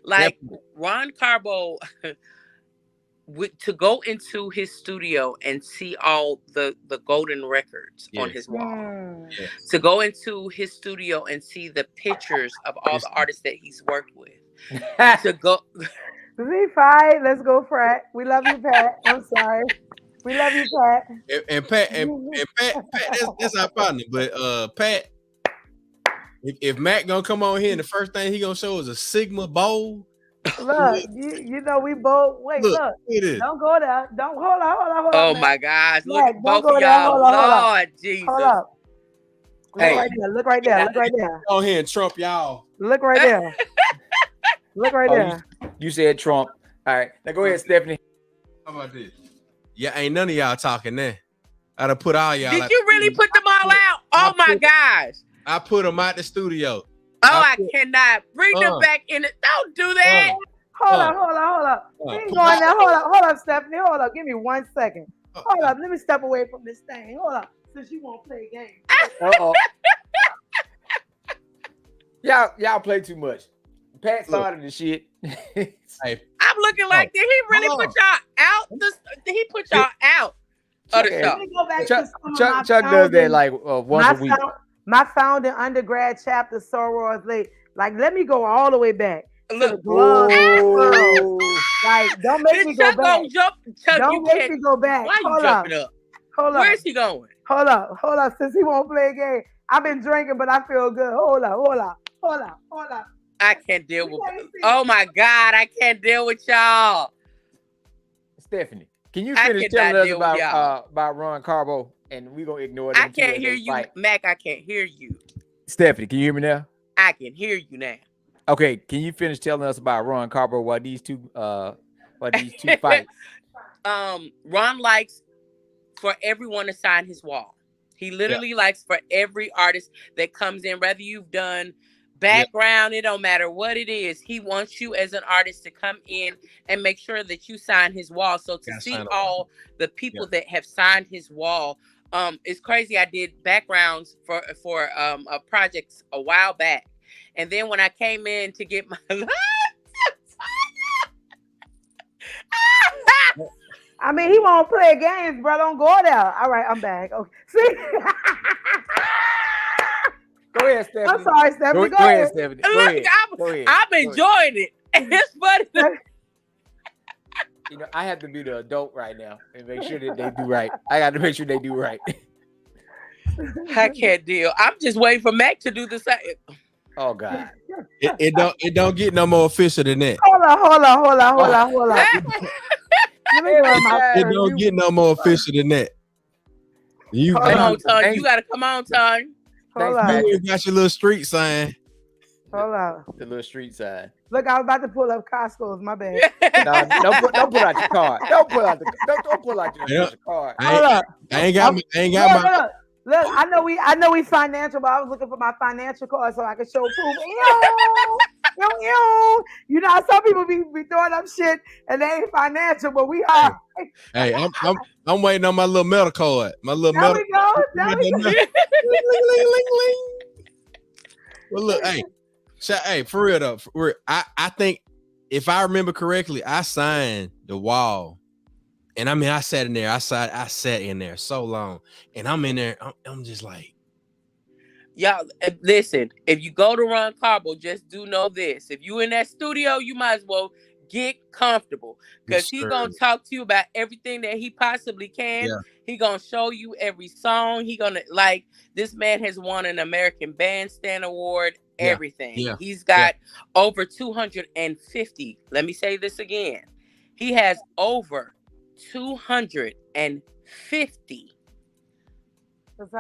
like Definitely. Ron Carbo. To go into his studio and see all the golden records on Yes. his wall, Yes. to go into his studio and see the pictures of all the artists that he's worked with, to go. We fine. Let's go, Pratt. We love you, Pat. I'm sorry. We love you, Pat. And Pat, that's our partner. But Pat, if Matt gonna come on here and the first thing he gonna show is a Sigma bowl. Look, you know we both. Wait, look. Don't go there. Don't hold on. Oh Matt. my gosh! Look Matt, at don't both go of there. y'all, Hold up. Lord Jesus! Hold up. Look Hey. right there. Look right there. Look right there. Go ahead and trump y'all. Look right there. Look right there. You said Trump. All right, now go ahead, Stephanie. How about this? Yeah, ain't none of y'all talking there. I done put all y'all. Did you really put them all out? Oh my gosh! I put them out the studio. Oh, I cannot bring them back in. Don't do that. Hold up. We ain't going there. Hold up, Stephanie. Hold up. Give me 1 second. Hold up. Let me step away from this thing. Hold up. Since you won't play a game. Uh-oh. Y'all play too much. Pat started the shit. Hey, I'm looking like, did he really put y'all out? Did he put y'all out of the show? Let me go back to some of my Chuck does that like once a week. My founding undergrad chapter sorors like let me go all the way back. Look, like don't make me go back. Don't make me go back. Why you jumping up? Hold up. Where's he going? Hold up. Since he won't play a game, I've been drinking, but I feel good. Hold up. I can't deal with. Oh my God, I can't deal with y'all. Stephanie, can you I finish cannot telling us deal with y'all. about Ron Carbo, and we gonna ignore I them can't two hear as they you, fight? Mac. I can't hear you. Stephanie, can you hear me now? I can hear you now. Okay, can you finish telling us about Ron Carbo while these two fight? Ron likes for everyone to sign his wall. He literally likes for every artist that comes in, whether you've done background, it don't matter what it is. He wants you as an artist to come in and make sure that you sign his wall. So to see all the people that have signed his wall, it's crazy. I did backgrounds for a project a while back, and then when I came in to get my I mean, he won't play games, bro. Don't go there. All right, I'm back. Okay. See? Go ahead, Stephanie. I'm sorry, Stephanie. Go ahead, Stephanie. Go ahead. I'm enjoying it. It's funny. You know, I have to be the adult right now and make sure that they do right. I got to make sure they do right. I can't deal. I'm just waiting for Mac to do the same. Oh God. It don't get no more official than that. Hold on. Let me go in my It don't get no more official than that. You come on, Ton. You gotta come on, Ton. Hold on. You got your little street sign. Hold on. The little street sign. Look, I was about to pull up Costco's. My bad. No, don't pull out your card. Don't pull out your card. Hold up. I ain't got my. Look, I know we financial, but I was looking for my financial card so I could show proof. You know how some people be throwing up shit and they ain't financial, but we are. Hey, I'm waiting on my little metal card. My little There metal. we go. Well, look, hey, for real though, I think if I remember correctly, I signed the wall. And I mean, I sat in there. I sat in there so long, and I'm in there. I'm just like, y'all. Listen, if you go to Ron Carbo, just do know this: if you in that studio, you might as well get comfortable because he's gonna talk to you about everything that he possibly can. Yeah. He gonna show you every song. He gonna this man has won an American Bandstand Award. Everything. Yeah. He's got over 250. Let me say this again. He has over 250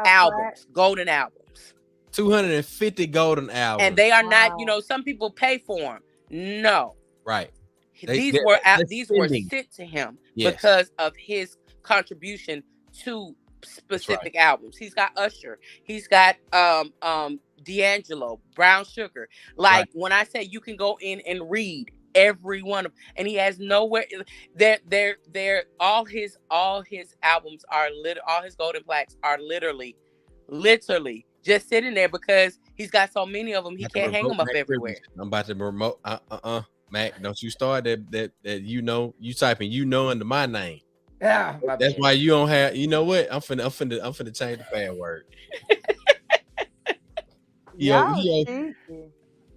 albums, golden albums. 250 golden albums. And they are not, some people pay for them. No. Right. These were sent to him because of his contribution to specific albums. He's got Usher. He's got D'Angelo, Brown Sugar. When I say you can go in and read every one of them, and he has nowhere. They're all his albums are all his golden plaques are literally just sitting there because he's got so many of them. He can't hang them up everywhere. I'm about to remote. Mac, don't you start that you typing into my name. Yeah, that's why you don't have. You know what? I'm finna change the password.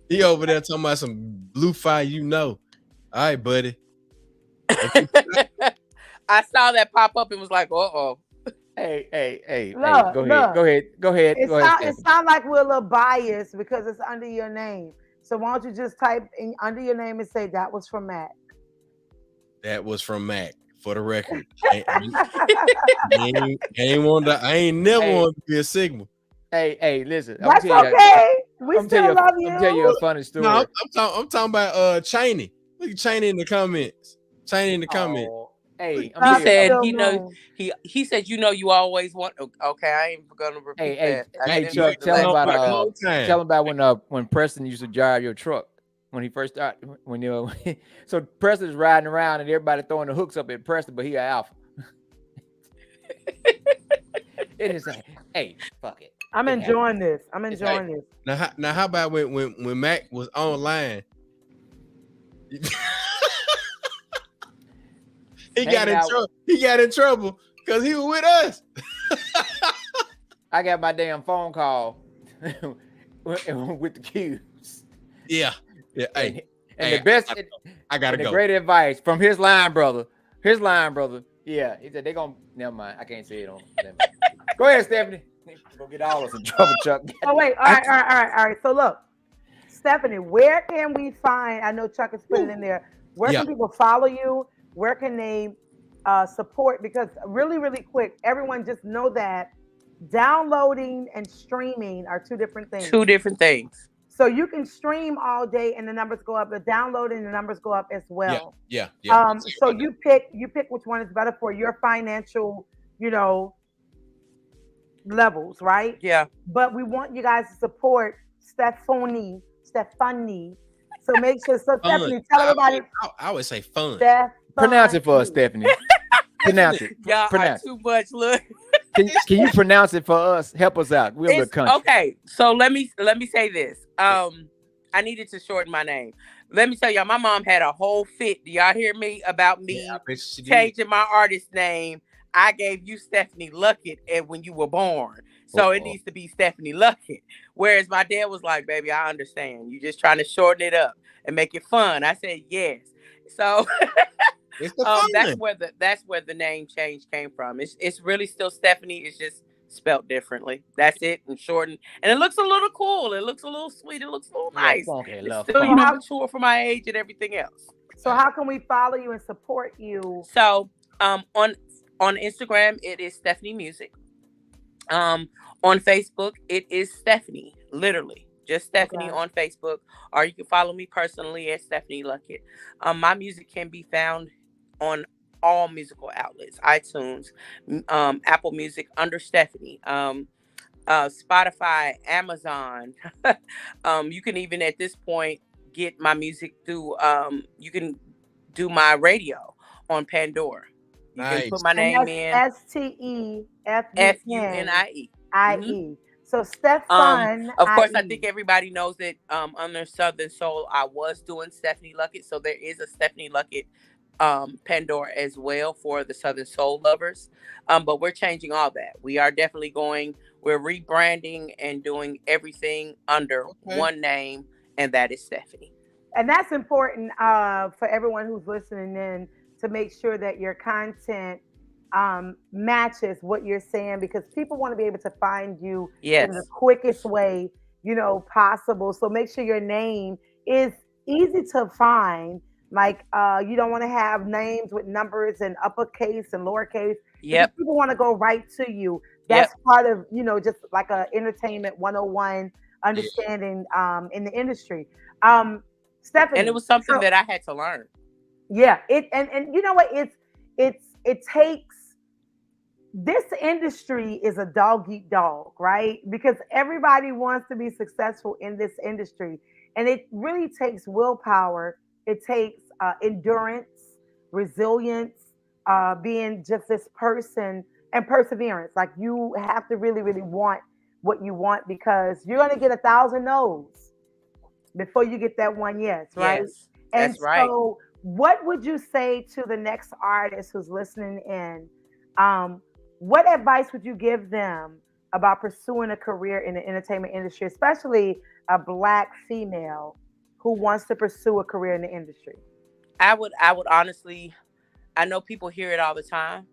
He over there talking about some blue fire, All right, buddy. I saw that pop up and was like, uh-oh. Hey. Go ahead. It sounds like we're a little biased because it's under your name. So why don't you just type in under your name and say that was from Mac? That was from Mac, for the record. I ain't never want to be a Sigma. Hey, listen. That's okay. We still love you. I'm telling you a funny story. No, I'm talking about Chaney. Look at Chaney in the comments. Hey, he said you always want. Okay, I ain't gonna repeat that. Hey, Chuck, tell him about when Preston used to drive your truck when he first started. So Preston's riding around and everybody throwing the hooks up at Preston, but he got alpha. It is like, hey, fuck it. I'm enjoying this. Now, how about when Mac was online? He got in trouble because he was with us. I got my damn phone call with the cubes. Yeah. And the best, I gotta go. Great advice from his line brother. Yeah, he said they gonna. Never mind. I can't say it on. Go ahead, Stephanie. Go get all of us in trouble, Chuck. Oh wait, all right. So look, Stephanie, where can we find? I know Chuck is putting in there. Where can people follow you? Where can they support, because really, really quick, everyone just know that downloading and streaming are two different things. Two different things. So you can stream all day and the numbers go up, but downloading the numbers go up as well. Yeah. So you pick which one is better for your financial, levels, right? Yeah. But we want you guys to support Stefunie. So make sure. So Stephanie, tell everybody. I would say fun. Pronounce it for us, Stephanie. Pronounce it. Y'all are too much. Look. Can you pronounce it for us? Help us out. We're the country. Okay, so let me say this. I needed to shorten my name. Let me tell y'all, my mom had a whole fit. Do y'all hear me about me changing my artist name? I gave you Stephanie Luckett and when you were born. So it needs to be Stephanie Luckett. Whereas my dad was like, baby, I understand. You just trying to shorten it up and make it fun. I said, yes. So that's where the name change came from. It's really still Stephanie. It's just spelled differently. That's it, and shortened. And it looks a little cool. It looks a little sweet. It looks a little nice. It's still, mature for my age and everything else. So how can we follow you and support you? So on Instagram, it is Stefunie Music. On Facebook, it is Stefunie, literally. Just Stefunie on Facebook, or you can follow me personally at Stefunie Luckett. My music can be found on all musical outlets: iTunes, Apple Music under Stefunie, Spotify, Amazon. You can even at this point get my music through. You can do my radio on Pandora. You can put my name in. STEFUNIE. So Stefan. Of course, I think everybody knows that under Southern Soul, I was doing Stefunie Luckett. So there is a Stefunie Luckett Pandora as well for the Southern Soul lovers. But we're changing all that. We are definitely we're rebranding and doing everything under one name, and that is Stefunie. And that's important for everyone who's listening in, to make sure that your content matches what you're saying, because people want to be able to find you in the quickest way, possible. So make sure your name is easy to find. Like you don't want to have names with numbers and uppercase and lowercase. Yep. People want to go right to you. That's part of, just like a entertainment 101 understanding in the industry. Stefunie. And it was something that I had to learn. Yeah. And you know what? It takes, this industry is a dog eat dog, right? Because everybody wants to be successful in this industry. And it really takes willpower. It takes endurance, resilience, being just this person, and perseverance. Like, you have to really, really want what you want, because you're going to get 1,000 no's before you get that one yes, right? Yes, that's right. So what would you say to the next artist who's listening in? What advice would you give them about pursuing a career in the entertainment industry, especially a Black female who wants to pursue a career in the industry? I would honestly, I know people hear it all the time.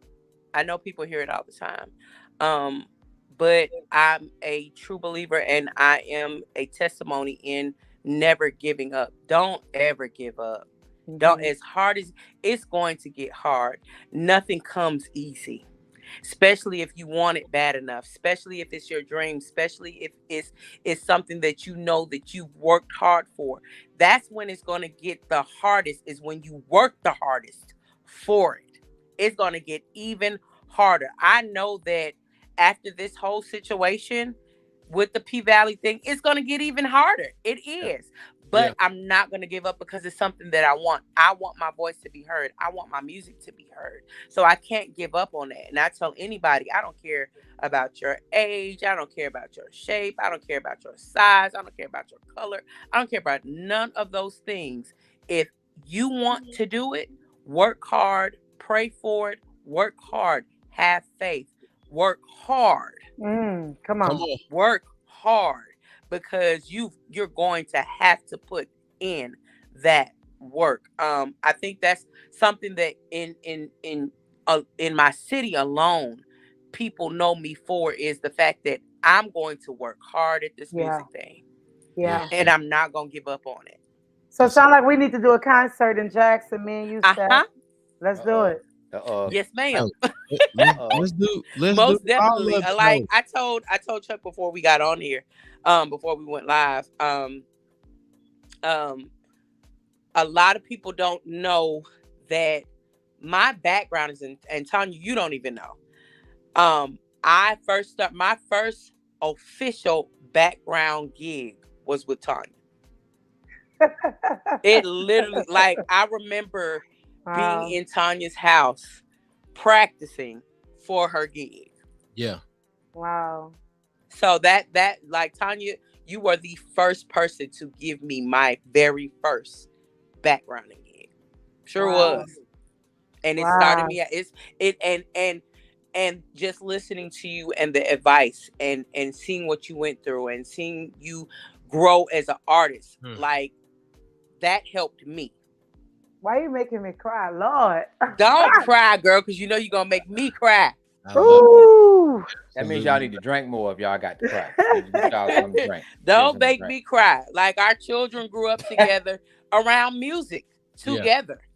But I'm a true believer, and I am a testimony in never giving up. Don't ever give up. Mm-hmm. Don't, as hard as it's going to get hard, nothing comes easy. Especially if you want it bad enough, especially if it's your dream, especially if it's something that you know that you've worked hard for. That's when it's going to get the hardest, is when you work the hardest for it. It's going to get even harder. I know that after this whole situation with the P-Valley thing, it's going to get even harder. It is. But I'm not going to give up, because it's something that I want. I want my voice to be heard. I want my music to be heard. So I can't give up on that. And I tell anybody, I don't care about your age. I don't care about your shape. I don't care about your size. I don't care about your color. I don't care about none of those things. If you want to do it, work hard, pray for it, work hard, have faith, work hard. Come on. Work hard. Because you're going to have to put in that work. I think that's something that in my city alone, people know me for, is the fact that I'm going to work hard at this music thing. Yeah. And I'm not going to give up on it. So it sounds like we need to do a concert in Jackson, me and you, Steph. Let's do it. Yes, ma'am. Let's do Most all definitely. of those. Like I told Chuck before we got on here, before we went live, a lot of people don't know that my background is in, and Tanya, you don't even know. My first official background gig was with Tanya. It literally, like, I remember being in Tanya's house practicing for her gig. Yeah. Wow. So that like, Tanya, you were the first person to give me my very first backgrounding gig. Sure was. And it started me and just listening to you and the advice and seeing what you went through and seeing you grow as an artist, like, that helped me. Why are you making me cry, Lord? Don't cry, girl, because you know you're gonna make me cry. Ooh. That means y'all need to drink more if y'all got to cry. Y'all something to drink. Don't make me cry. Like, our children grew up together around music together. Yeah.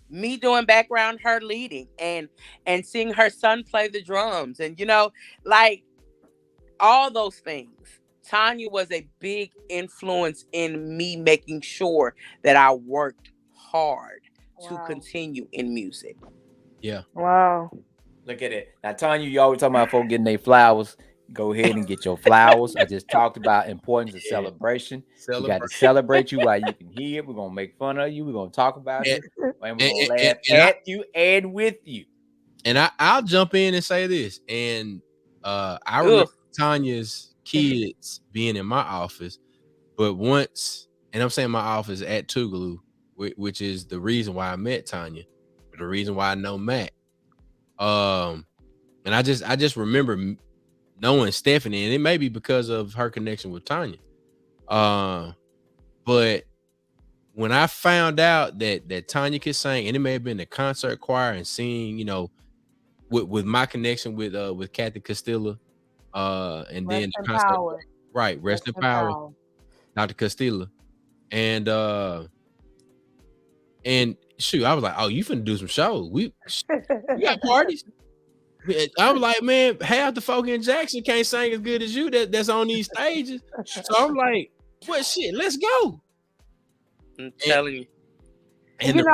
Me doing background, her leading, and seeing her son play the drums, and like, all those things. Tanya was a big influence in me making sure that I worked hard to continue in music. Yeah. Wow. Look at it. Now, Tanya, you always talking about folks getting their flowers. Go ahead and get your flowers. I just talked about importance of celebration. We got to celebrate you while you can hear. We're going to make fun of you. We're going to talk about you. And we're going to laugh at you and with you. And I'll jump in and say this. And I remember Tanya's kids being in my office, but once, and I'm saying my office at Tougaloo, which is the reason why I met Tanya, the reason why I know Matt. And I just remember knowing Stefunie, and it may be because of her connection with Tanya. But when I found out that Tanya could sing, and it may have been the concert choir, and seeing, with my connection with Kathy Castilla, and then the concert, power. Right, rest in power, Dr. Castilla, and shoot, I was like, oh, you finna do some shows? We got parties. I was like, man, half the folk in Jackson can't sing as good as you that's on these stages. So I'm like, what shit? Let's go. I'm telling you. And the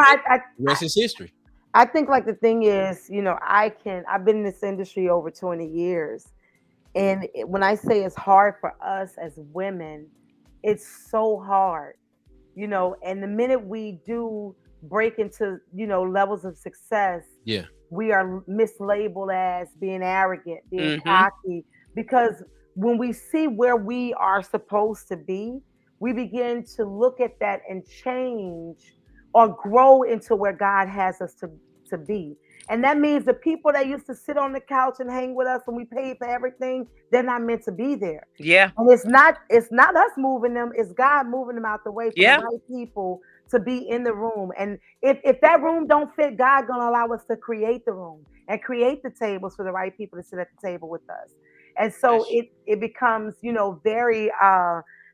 rest is history. I think, like, the thing is, I've been in this industry over 20 years. And when I say it's hard for us as women, it's so hard, and the minute we do break into, levels of success, we are mislabeled as being arrogant, being cocky, because when we see where we are supposed to be, we begin to look at that and change or grow into where God has us to be. And that means the people that used to sit on the couch and hang with us and we paid for everything, they're not meant to be there. Yeah. And it's not us moving them, it's God moving them out the way for the right people to be in the room. And if that room don't fit, God gonna allow us to create the room and create the tables for the right people to sit at the table with us. And so it becomes, very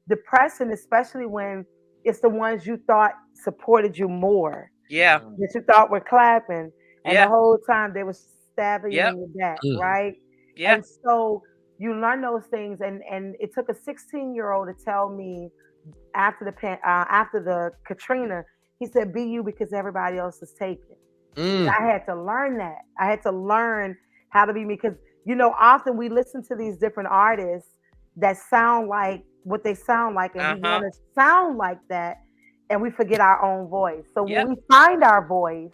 depressing, especially when it's the ones you thought supported you more. Yeah. That you thought were clapping. And the whole time they were stabbing you in your back, right? Yeah. And so you learn those things. And it took a 16-year-old to tell me after the Katrina, he said, be you because everybody else is taken. I had to learn that. I had to learn how to be me because, often we listen to these different artists that sound like what they sound like, and we want to sound like that, and we forget our own voice. So when we find our voice,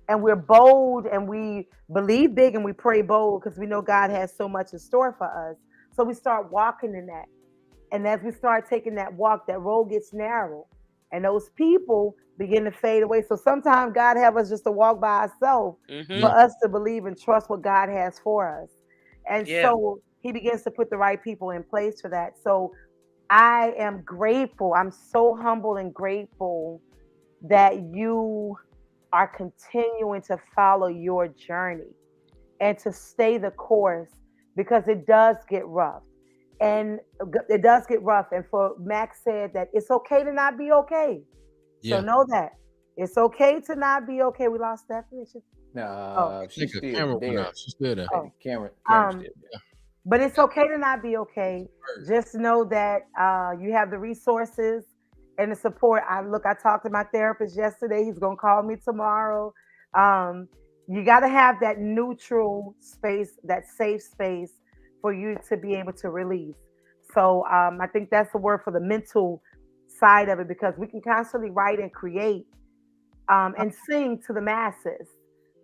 and we're bold and we believe big and we pray bold because we know God has so much in store for us. So we start walking in that. And as we start taking that walk, that road gets narrow and those people begin to fade away. So sometimes God have us just to walk by ourselves for us to believe and trust what God has for us. And so he begins to put the right people in place for that. So I am grateful. I'm so humble and grateful that you are continuing to follow your journey and to stay the course, because it does get rough. And it does get rough. And for Max said that it's okay to not be okay. So know that. It's okay to not be okay. We lost Stephanie. She's the still camera went there. off. She's still there. The camera's still there. But it's okay to not be okay. Just know that you have the resources and the support. I talked to my therapist yesterday. He's gonna call me tomorrow. You got to have that neutral space, that safe space for you to be able to release. So I think that's the word for the mental side of it, because we can constantly write and create and sing to the masses.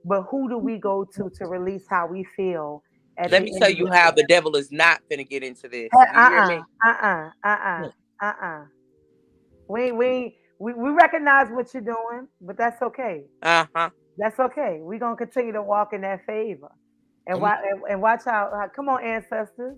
But who do we go to release how we feel? Let me tell you how the devil is not gonna get into this. You hear me? We recognize what you're doing, but that's okay. That's okay. We're gonna continue to walk in that favor, and watch out. Come on, ancestors.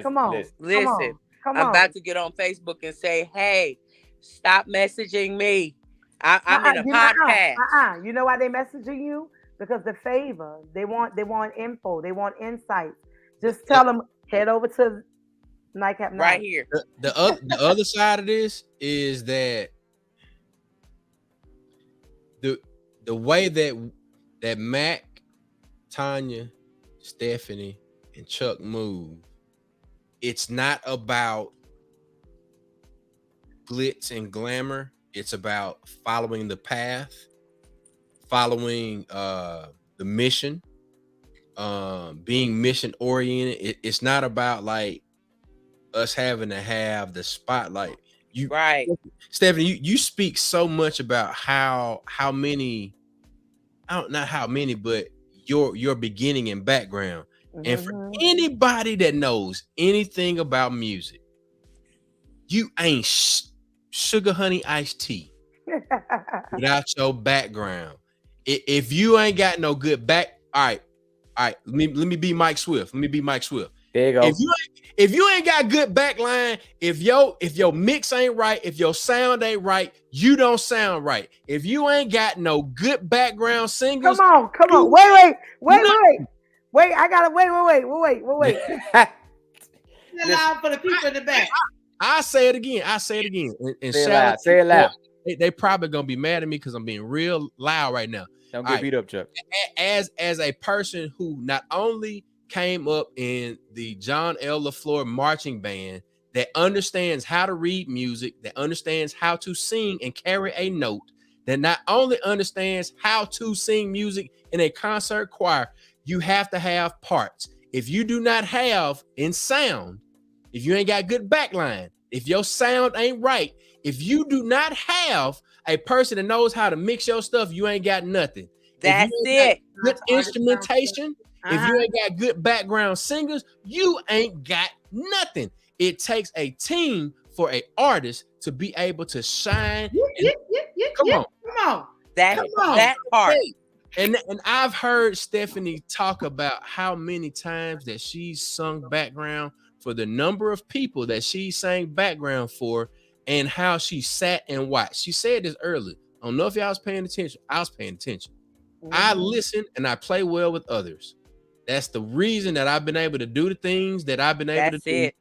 Come on. Listen. Come I'm on. about to get on Facebook and say, "Hey, stop messaging me. I'm in a podcast." You know why they messaging you? Because the favor. They want info. They want insights. Just tell them, head over to Nightcap Knowledge. Right here. The other side of this is that the way that Mac, Tanya, Stephanie, and Chuck move, it's not about glitz and glamour. It's about following the path, following the mission, being mission oriented. It's not about like us having to have the spotlight. You right, Stephanie, you speak so much about how many, not how many, but your beginning and background. And for anybody that knows anything about music, you ain't sugar honey iced tea without your background. If you ain't got no good all right. Let me be Mike Swift. There you go. If you ain't got good backline, if your mix ain't right, if your sound ain't right, you don't sound right. If you ain't got no good background singers, come on. Wait. I gotta wait. Allow for the people in the back. I say it again. And say it loud. They probably gonna be mad at me because I'm being real loud right now. Don't get beat up, Chuck. As a person who not only came up in the John L. LaFleur marching band, that understands how to read music, that understands how to sing and carry a note, that not only understands how to sing music in a concert choir, you have to have parts. If you do not have in sound, if you ain't got good backline, if your sound ain't right, if you do not have a person that knows how to mix your stuff, you ain't got nothing. That's it. Good instrumentation. If you ain't got good background singers, you ain't got nothing. It takes a team for an artist to be able to shine. Come on. That part. And I've heard Stephanie talk about how many times that she's sung background for the number of people that she sang background for, and how she sat and watched. She said this earlier. I don't know if y'all was paying attention. I was paying attention. I listen and I play well with others. That's the reason that I've been able to do the things that I've been able to do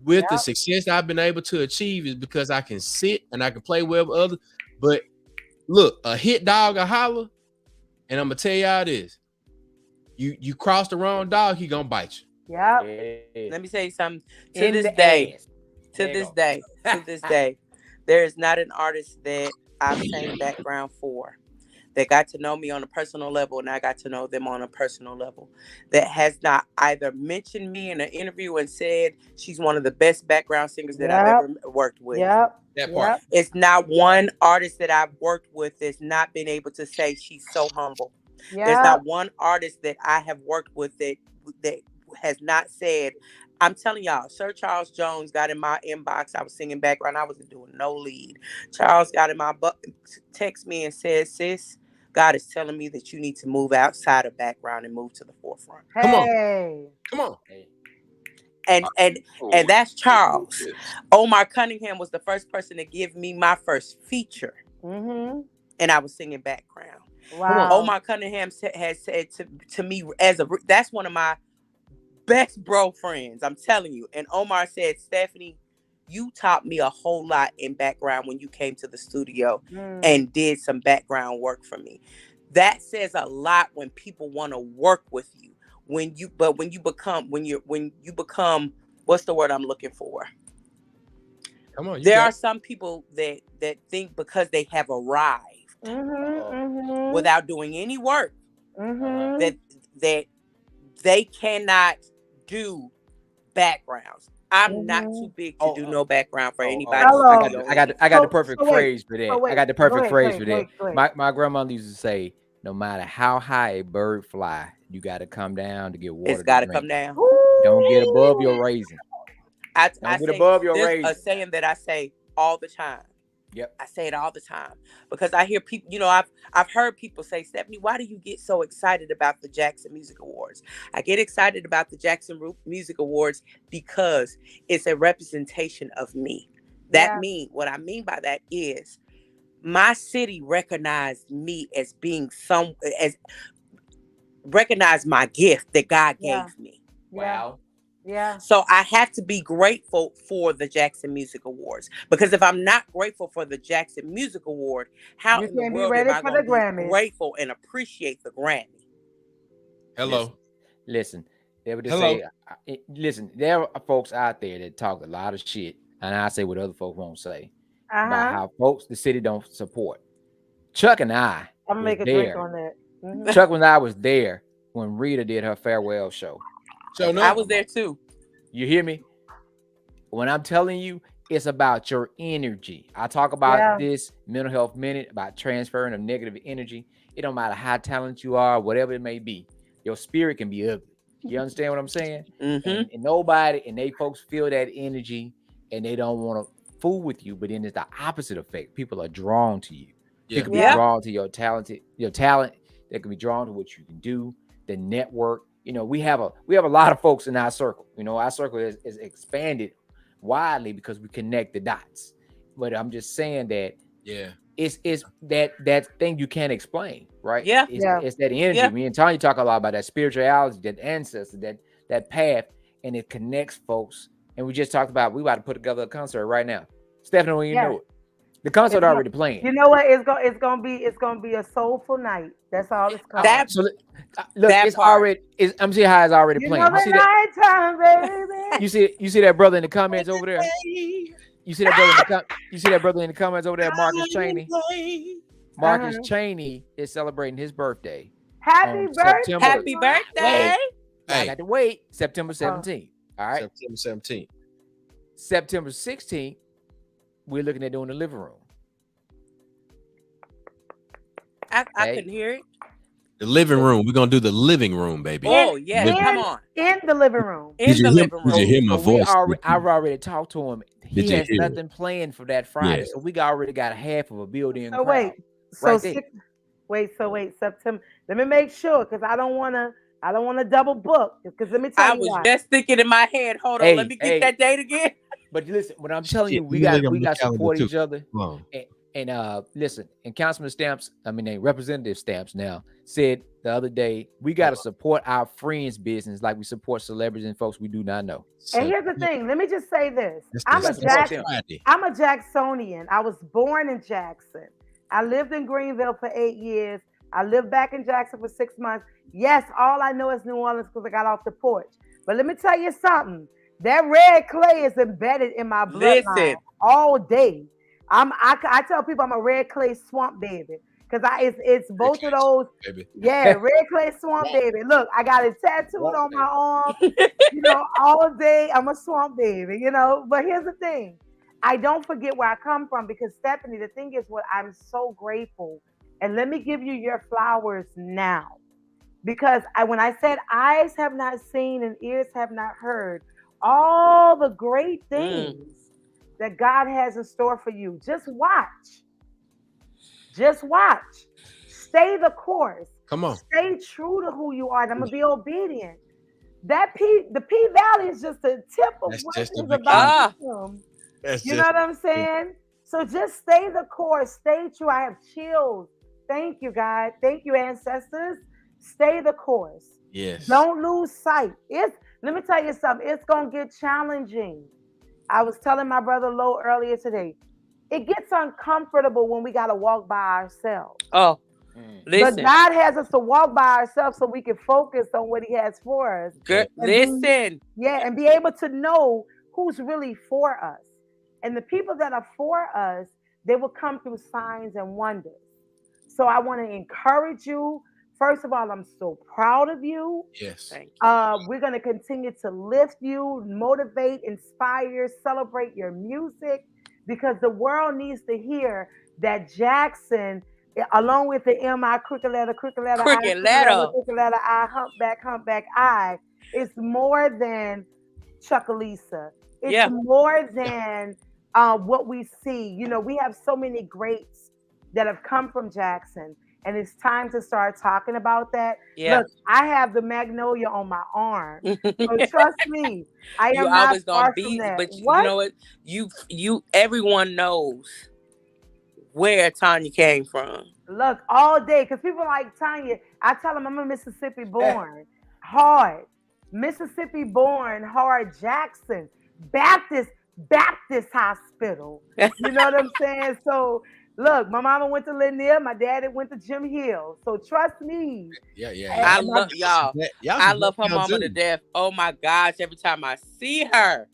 with the success I've been able to achieve, is because I can sit and I can play well with others. But look, a hit dog a holler, and I'm gonna tell y'all this: you cross the wrong dog, he gonna bite you. Yeah. Let me tell you something. To this day, there is not an artist that I've sang background for that got to know me on a personal level, and I got to know them on a personal level, that has not either mentioned me in an interview and said she's one of the best background singers that I've ever worked with. That part. It's not one artist that I've worked with that's not been able to say she's so humble. There's not one artist that I have worked with that has not said. I'm telling y'all, Sir Charles Jones got in my inbox. I was singing background. I wasn't doing no lead. Charles got in my text me and said, "Sis, God is telling me that you need to move outside of background and move to the forefront." Come on. And that's Charles. Omar Cunningham was the first person to give me my first feature, and I was singing background. Wow. Omar Cunningham has said to me, that's one of my best bro friends, I'm telling you. And Omar said, "Stephanie, you taught me a whole lot in background when you came to the studio and did some background work for me. That says a lot when people want to work with you. When you become, what's the word I'm looking for? Come on, there are some people that think because they have arrived without doing any work that they cannot do backgrounds. I'm not too big to do no background for anybody. I got the perfect phrase for that. I got the perfect phrase for that. My grandmother used to say, no matter how high a bird fly, you got to come down to get water. It's got to come down. Don't get above your raisin. Don't get above your raisin. There's a saying that I say all the time. Yep. I say it all the time because I hear people, I've heard people say, Stefunie, why do you get so excited about the Jackson Music Awards? I get excited about the Jackson Music Awards because it's a representation of me. What I mean by that is my city recognized me as being recognized my gift that God gave me. Wow. Yeah. So I have to be grateful for the Jackson Music Awards, because if I'm not grateful for the Jackson Music Award, how in the world am I going to be grateful and appreciate the Grammy? Hello. Listen, they would just say, listen, there are folks out there that talk a lot of shit, and I say what other folks won't say about how folks the city don't support. Chuck and I'm gonna make a drink on that. Chuck and I was there when Rita did her farewell show. So I was there too. You hear me? When I'm telling you, it's about your energy. I talk about this mental health minute, about transferring of negative energy. It don't matter how talented you are, whatever it may be. Your spirit can be ugly. You understand what I'm saying? And nobody, and they folks feel that energy and they don't want to fool with you, but then it's the opposite effect. People are drawn to you. They can be drawn to your talent. They can be drawn to what you can do, the network. We have a lot of folks in our circle. Our circle is expanded widely because we connect the dots. But I'm just saying that it's that thing you can't explain, right? It's that energy. Me and Tanya talk a lot about that spirituality, that ancestor, that path, and it connects folks. And we just talked about we about to put together a concert right now. Stefunie, you know it. The concert already playing. You know what? It's gonna be a soulful night. That's all it's called. Look, it's already. I'm seeing how it's already playing. You see that? You see that brother in the comments over there. You see that brother. You see that brother in the comments over there, Marcus Cheney. Marcus Cheney is celebrating his birthday. Happy birthday! Happy birthday! I got to wait. September 17th. All right. September 17th. September 16th. We're looking at doing the living room. I couldn't hear it. The living room. We're gonna do the living room, baby. Oh yeah, come on. In the living room. Did you hear my voice? I've already talked to him. He has nothing planned for that Friday, so we already got half of a building. So wait, September. Let me make sure, because I don't want to double book. Because let me tell you, I was just thinking in my head. Hold on, let me get that date again. But listen, what I'm telling you, we got to support each other. And listen, and Councilman Stamps, Representative Stamps now said the other day, we got to support our friends' business like we support celebrities and folks we do not know. And here's the thing. Let me just say this. I'm a Jacksonian. I was born in Jackson. I lived in Greenville for 8 years. I lived back in Jackson for 6 months. Yes, all I know is New Orleans because I got off the porch. But let me tell you something. That red clay is embedded in my bloodline all day. I tell people I'm a red clay swamp baby because it's both of those. Yeah, red clay swamp baby. Look, I got it tattooed on my arm. All day I'm a swamp baby. But here's the thing: I don't forget where I come from because Stefunie. The thing is, what I'm so grateful, and let me give you your flowers now, because when I said eyes have not seen and ears have not heard all the great things that God has in store for you. Just watch. Stay the course. Come on. Stay true to who you are. And I'm gonna be obedient. The P Valley is just a tip of what is about him. You know what I'm saying? So just stay the course. Stay true. I have chills. Thank you, God. Thank you, ancestors. Stay the course. Yes. Don't lose sight. Let me tell you something. It's gonna get challenging. I was telling my brother Lo earlier today. It gets uncomfortable when we gotta walk by ourselves. Oh, But listen, God has us to walk by ourselves so we can focus on what He has for us. girl, listen. And be able to know who's really for us. And the people that are for us, they will come through signs and wonders. So I want to encourage you. First of all, I'm so proud of you. Yes. Thank you. We're going to continue to lift you, motivate, inspire, celebrate your music, because the world needs to hear that Jackson, along with the M.I. crooked letter, Cricket letter. I, humpback, I, is more than Chuckalisa. It's Yeah. more than what we see. You know, we have so many greats that have come from Jackson, and it's time to start talking about that. Yeah. Look, I have the magnolia on my arm, so trust me, I You am not always far gonna from be, that. but you What? know what? You everyone knows where Tanya came from. Look, all day, because people like Tanya, I tell them I'm a Mississippi born, hard. Mississippi born, hard Jackson, Baptist Hospital. You know what I'm saying? So, look, my mama went to Lanier, my daddy went to Jim Hill. So, trust me. Yeah. I love y'all. I love her Y'all mama to death. Oh my gosh, every time I see her,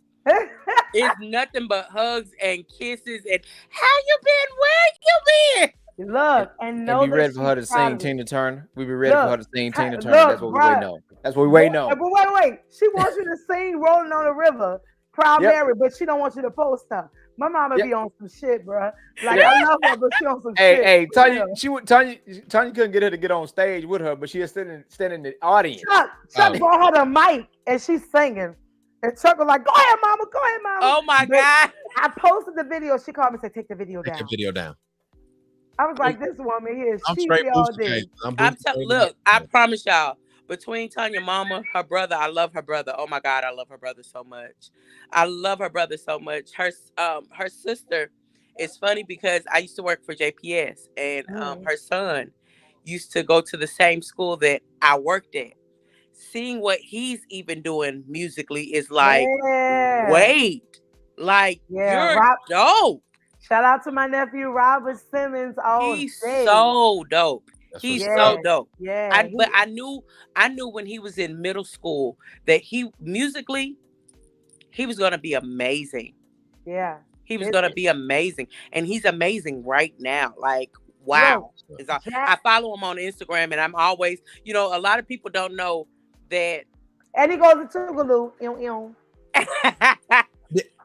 it's nothing but hugs and kisses and how you been? Where you been? Look, and know And be that ready for her to she's proud sing of it. Tina Turner. We be ready for her to sing Tina Turner. Look, That's what we bruh. waiting on. That's what we waiting on. But wait. She wants you to sing Rolling on the River, Proud Yep. Mary, but she don't want you to post her. My mama Yep. be on some shit, bro. Like, Yeah. I love her, but she on some shit. Hey, Tanya, Yeah. Tanya couldn't get her to get on stage with her, but she is standing in the audience. Chuck brought her the mic, and she's singing. And Chuck was like, go ahead, mama. Oh my But God. I posted the video. She called me and said, take the video Take down. the video down. I was like, this woman here, I'm she straight be all booster day. case. I'm Look, I promise y'all, between Tanya mama, her brother, I love her brother. Oh my God, I love her brother so much. I love her brother so much. Her sister, it's funny because I used to work for JPS, and her son used to go to the same school that I worked at. Seeing what he's even doing musically is like, wait, like you're dope. Shout out to my nephew Robert Simmons. He's so dope. He's so dope. Yeah. But I knew when he was in middle school that he musically he was gonna be amazing. Yeah. He was gonna be amazing. And he's amazing right now. Like, wow. I follow him on Instagram, and I'm always, a lot of people don't know that. And he goes to Tougaloo.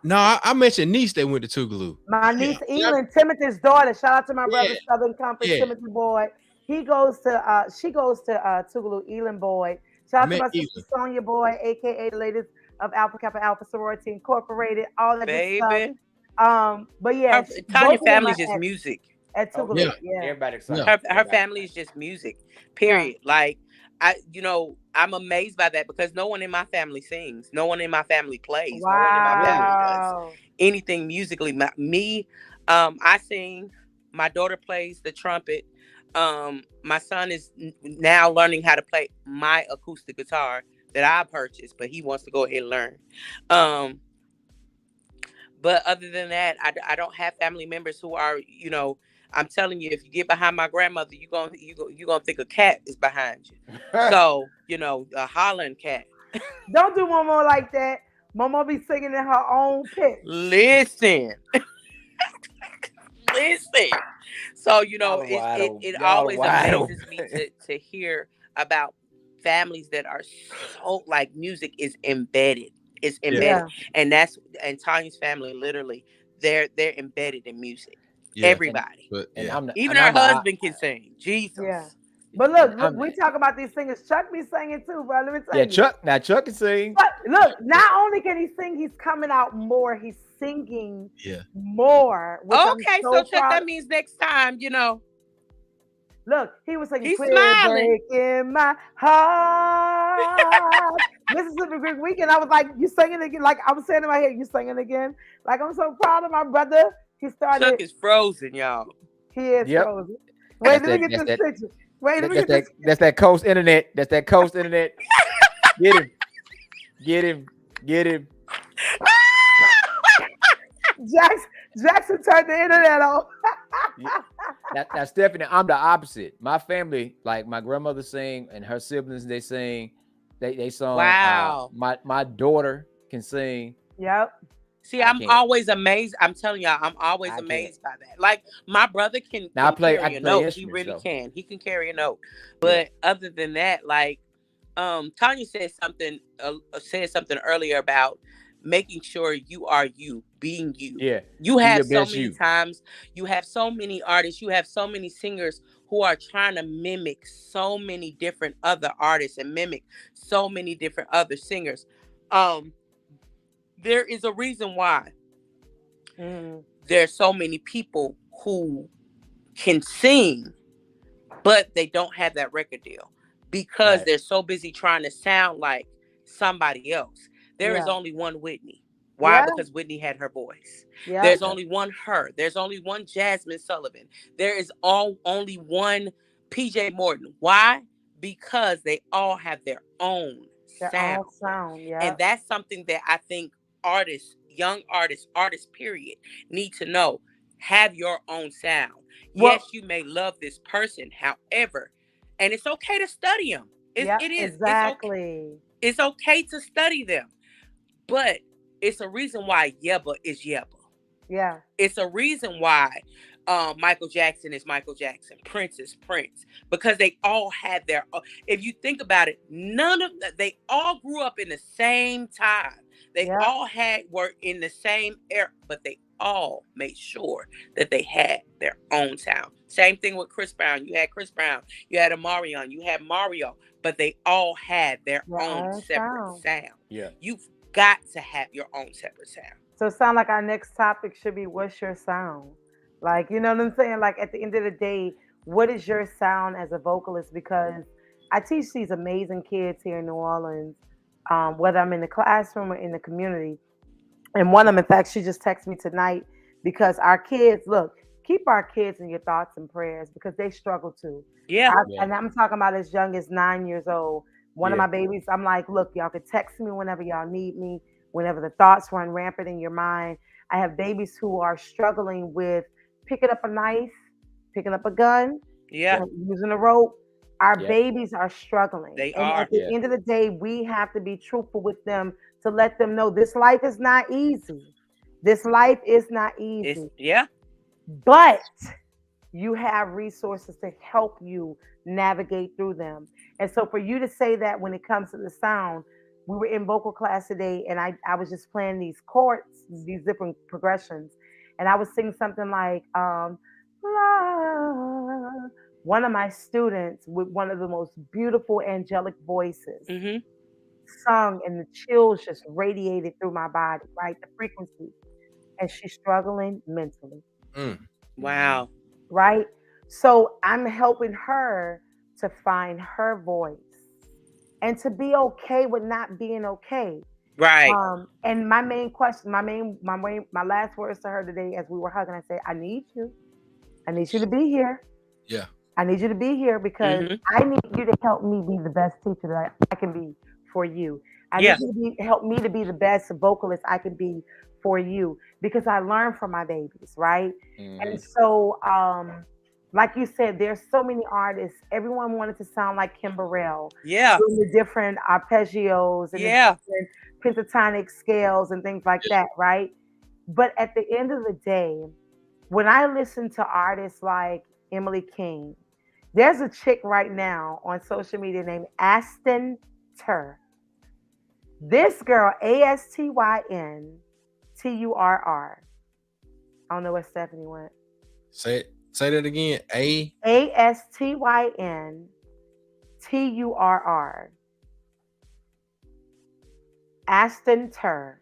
No, I mentioned niece that went to Tougaloo. My niece Elin, Timothy's daughter. Shout out to my brother, Southern Conference, Timothy Boyd. She goes to Tougaloo, Elin Boyd. Shout out to my sister Sonia Boyd, aka the ladies of Alpha Kappa Alpha Sorority Incorporated. All that good stuff. But yeah, Tanya family's just music. At Tougaloo, Everybody excited. Her family is just music. Period. Like, I'm amazed by that because no one in my family sings. No one in my family plays. Wow. No one in my family does anything musically. I sing. My daughter plays the trumpet. My son is now learning how to play my acoustic guitar that I purchased, but he wants to go ahead and learn. But other than that, I don't have family members who are, I'm telling you, if you get behind my grandmother, you're gonna think a cat is behind you. So, a hollering cat. Don't do Momo like that. Momo be singing in her own pitch. Listen. So, it always amazes me to hear about families that are so, like, music is embedded. It's embedded. Yeah. And Tanya's family, literally, they're embedded in music. Yeah. Everybody. Even her husband can sing. Jesus. Yeah. But look, we talk about these singers. Chuck be singing too, bro. Let me tell you. Chuck can sing. But look, not only can he sing, he's coming out more. He's singing more. Okay, so Chuck, that means next time, Look, he was singing. He's smiling. In my heart. Mississippi Greek Weekend. I was like, you singing again? Like I was saying in my head, you singing again? Like I'm so proud of my brother. He started. Chuck is frozen, y'all. He is frozen. Wait, let me get this picture. Wait, let me get this. That's that coast internet. That's that coast internet. Get him. Jackson turned the internet on. Now, Stephanie, I'm the opposite. My family, like my grandmother sing and her siblings, they sing. They sung. Wow. My daughter can sing. Yep. See, I'm always amazed. I'm telling y'all, I'm always I amazed by that. Like my brother can Now I carry can a play note. He instruments really though. can. He can carry a note. But other than that, like Tanya said something earlier about making sure you are you, being you. Yeah. You Be have your so best many you. times, you have so many artists, you have so many singers who are trying to mimic so many different other artists and mimic so many different other singers. There is a reason why there's so many people who can sing, but they don't have that record deal because they're so busy trying to sound like somebody else. There is only one Whitney. Why? Because Whitney had her voice. There's only one her. There's only one Jasmine Sullivan. There is only one PJ Morton. Why? Because they all have their own sound. And that's something that I think artists, young artists, period, need to know. Have your own sound. Yes, you may love this person. However, and it's okay to study them. It is. Exactly. It's okay to study them. But it's a reason why Yebba is Yebba. Yeah. It's a reason why Michael Jackson is Michael Jackson. Prince is Prince. Because they all had their... if you think about it, they all grew up in the same time. They all were in the same era, but they all made sure that they had their own sound. Same thing with Chris Brown. You had Chris Brown. You had Omarion. You had Mario. But they all had their own separate sound. Yeah. You've got to have your own separate sound. So it sounds like our next topic should be, what's your sound? Like, you know what I'm saying? Like, at the end of the day, what is your sound as a vocalist? Because I teach these amazing kids here in New Orleans, whether I'm in the classroom or in the community. And one of them, in fact, she just texted me tonight because our kids, look, keep our kids in your thoughts and prayers because they struggle too. Yeah. And I'm talking about as young as 9 years old. One of my babies, I'm like, look, y'all can text me whenever y'all need me, whenever the thoughts run rampant in your mind. I have babies who are struggling with picking up a knife, picking up a gun, using a rope. Our babies are struggling. They and are. At the end of the day, we have to be truthful with them to let them know this life is not easy. This life is not easy. But you have resources to help you navigate through them. And so for you to say that when it comes to the sound, we were in vocal class today and I was just playing these chords, these different progressions. And I was singing something like, la. One of my students with one of the most beautiful angelic voices sung, and the chills just radiated through my body, right? The frequency. And she's struggling mentally. Wow. Right? So I'm helping her to find her voice and to be okay with not being okay. Right. And my main question, my last words to her today as we were hugging, I said, I need you to be here. Yeah. I need you to be here because I need you to help me be the best teacher that I can be for you. I need you to help me to be the best vocalist I can be for you because I learn from my babies, right? And so, like you said, there's so many artists. Everyone wanted to sound like Kim Burrell. Yeah. Doing the different arpeggios and the different pentatonic scales and things like that, right? But at the end of the day, when I listen to artists like Emily King, there's a chick right now on social media named Aston Tur. This girl, ASTYNTURR. I don't know where Stephanie went. Say that again. ASTYNTURR. Aston Tur.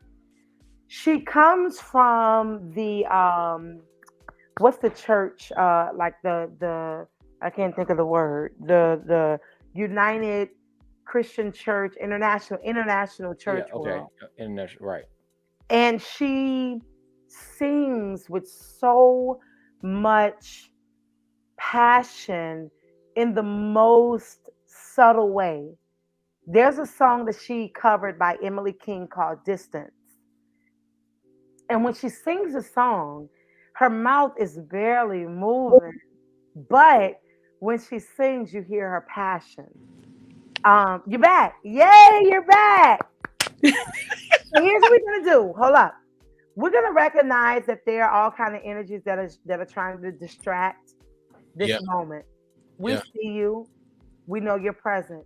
She comes from the what's the church? Like the I can't think of the word. The United Christian Church, International Church World. International, right. And she sings with so much passion in the most subtle way. There's a song that she covered by Emily King called Distance. And when she sings a song, her mouth is barely moving, but when she sings, you hear her passion. You're back. Yay, you're back. So here's what we're gonna do. Hold up. We're gonna recognize that there are all kind of energies that are trying to distract this moment. We see you. We know you're present.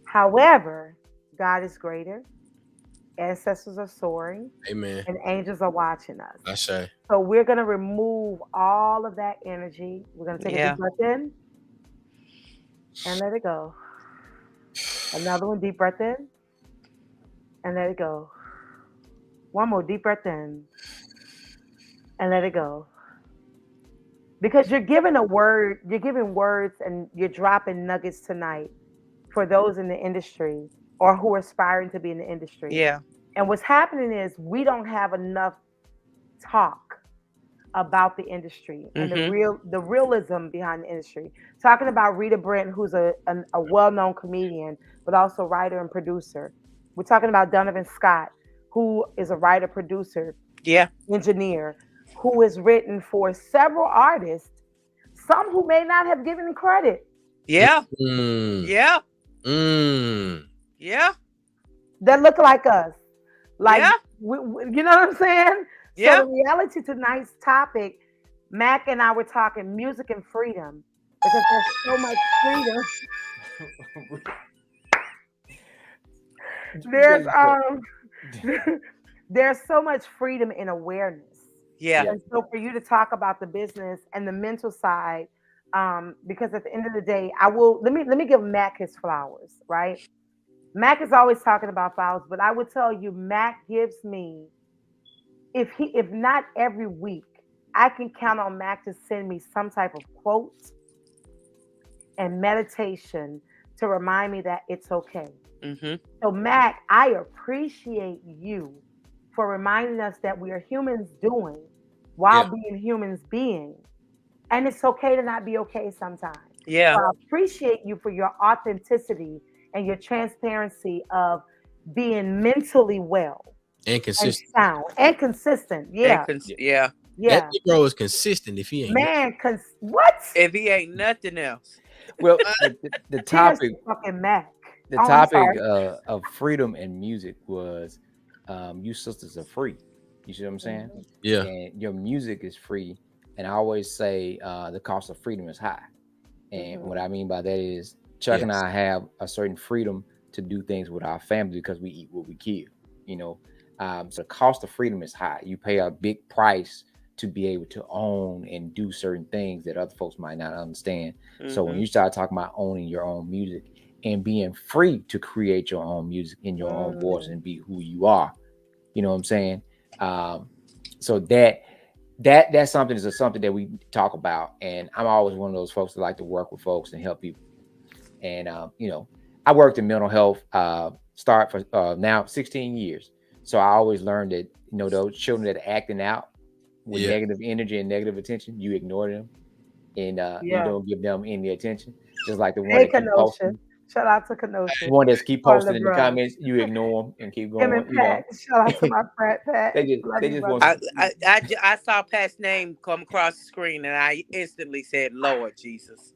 However, God is greater. Ancestors are soaring. Amen. And angels are watching us. I say. So we're gonna remove all of that energy. We're gonna take a deep breath in and let it go. Another one, deep breath in and let it go. One more deep breath in and let it go. Because you're giving a word, you're giving words and you're dropping nuggets tonight for those in the industry or who are aspiring to be in the industry. Yeah. And what's happening is we don't have enough talk about the industry and the realism behind the industry. Talking about Rita Brent, who's a well-known comedian, but also writer and producer. We're talking about Donovan Scott, who is a writer, producer, engineer, who has written for several artists, some who may not have given credit. Yeah. That look like us. Like, we, you know what I'm saying? Yeah. So the reality tonight's topic, Mac and I were talking music and freedom because there's so much freedom. There's so much freedom in awareness. Yeah. And so for you to talk about the business and the mental side, because at the end of the day, let me give Mac his flowers, right? Mac is always talking about flowers, but I would tell you, Mac gives me, if not every week, I can count on Mac to send me some type of quote and meditation to remind me that it's okay. So Mac, I appreciate you for reminding us that we are humans doing while being humans being. And it's okay to not be okay sometimes. Yeah. So I appreciate you for your authenticity and your transparency of being mentally well and consistent and sound and consistent. Yeah. That Negro is consistent if he ain't. What? If he ain't nothing else. Well, the topic, fucking Mac. The topic of freedom and music was, you sisters are free. You see what I'm saying? Yeah. And your music is free. And I always say the cost of freedom is high. And what I mean by that is Chuck and I have a certain freedom to do things with our family because we eat what we kill, you know. So the cost of freedom is high. You pay a big price to be able to own and do certain things that other folks might not understand. So when you start talking about owning your own music and being free to create your own music in your own voice and be who you are, you know what I'm saying? So that's something that we talk about. And I'm always one of those folks that like to work with folks and help people. And, you know, I worked in mental health, start for now 16 years. So I always learned that, you know, those children that are acting out with negative energy and negative attention, you ignore them and you don't give them any attention. Just like the one that keep posting. Shout out to Kenosha. The one that's keep posting in the comments, you ignore them and keep going. You know. Shout out to my friend Pat. they just want I saw Pat's name come across the screen and I instantly said, Lord Jesus.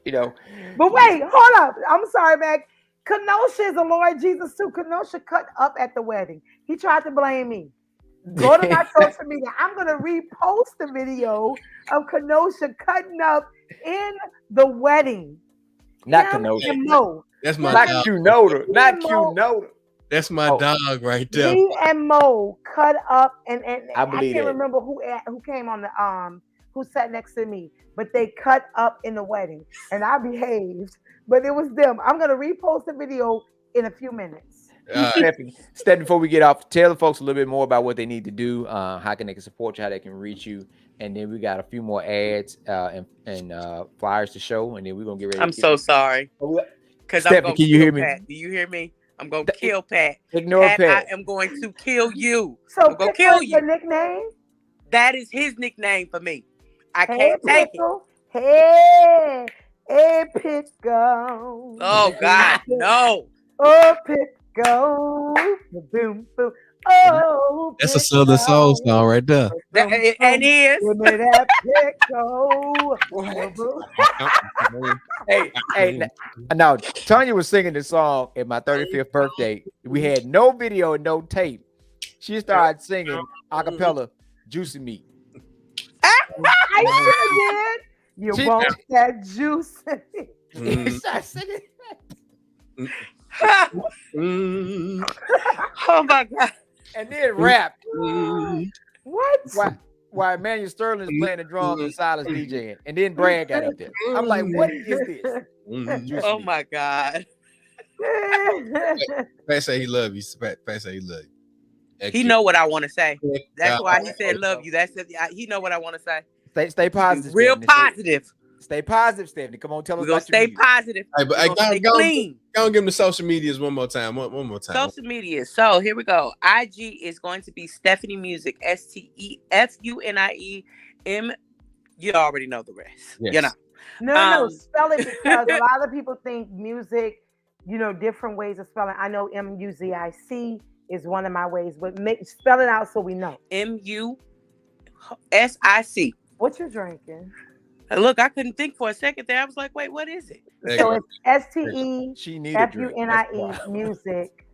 You know. But wait, hold up. I'm sorry, Mac. Kenosha is the Lord Jesus too. Kenosha cut up at the wedding. He tried to blame me. Go to my social media. I'm gonna repost the video of Kenosha cutting up in the wedding. Not Kenosha. That's my not dog. Not Q-Noda. That's my dog right there. He and Mo cut up, and I can't remember who came on the who sat next to me, but they cut up in the wedding, and I behaved. But it was them. I'm gonna repost the video in a few minutes. Steph, before we get off, tell the folks a little bit more about what they need to do, how can they support you, how they can reach you, and then we got a few more ads and flyers to show, and then we're gonna get ready. I'm so sorry. Because Steph, can you hear me? Pat. Do you hear me? I'm gonna kill Pat. Ignore Pat. I am going to kill you. So I'm gonna kill you. Your nickname? That is his nickname for me. I can't take it. Hey, Pickle. Oh God, no. Oh, Pickle. Boom, boom. Oh, That's a Southern soul song right there. And is. Give me that pickle. Hey, now Tanya was singing this song at my 35th birthday. We had no video and no tape. She started singing a cappella, Juicy Meat. I sure did. You want that juice? Oh my God. And then rap. What? Why Emmanuel Sterling is playing the drums and Silas DJing. And then Brad got up there. I'm like, what is this? Oh my God. Pat say he love you. Pat say he love you. He know what I want to say. That's why he said love you. He know what I want to say. Stay positive. Real Stephanie. positive. Stay positive, Stephanie. Come on, tell us. We're gonna stay positive. Hey, but stay clean. Go give him the social medias one more time. One more time. Social media. So here we go. IG is going to be Stefunie Music. STEFUNIE. You already know the rest. Yes. You know. No. Spell it because a lot of people think music, different ways of spelling. I know MUZIC is one of my ways, but spell it out so we know. MUSIC. What you drinking? Look, I couldn't think for a second there. I was like, wait, what is it? So it's STEFUNIE Music.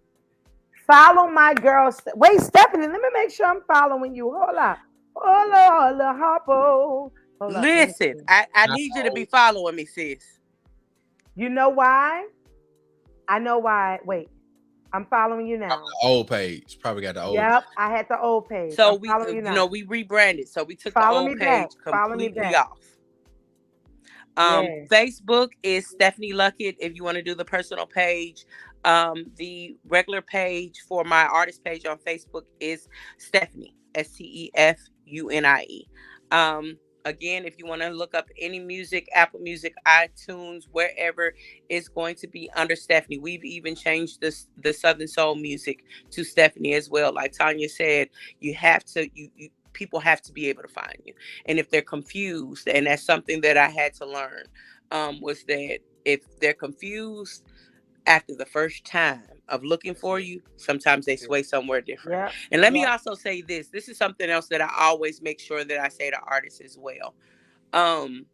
Follow my girl. Wait, Stephanie, let me make sure I'm following you. Hold on. Listen, I need you to be following me, sis. You know why? I know why. Wait, I'm following you now. The old page. Probably got the old. Yep, I had the old page. So we rebranded. So we took the old page completely off. Facebook is Stephanie Luckett if you want to do the personal page. The regular page for my artist page on Facebook is Stefunie, STEFUNIE. Again, if you want to look up any music, Apple Music, iTunes, wherever, it's going to be under Stefunie. We've even changed the Southern Soul music to Stefunie as well. Like Tanya said, you have to people have to be able to find you. And if they're confused, and that's something that I had to learn, was that if they're confused after the first time of looking for you, sometimes they sway somewhere different. Yeah. And let me also say this is something else that I always make sure that I say to artists as well. And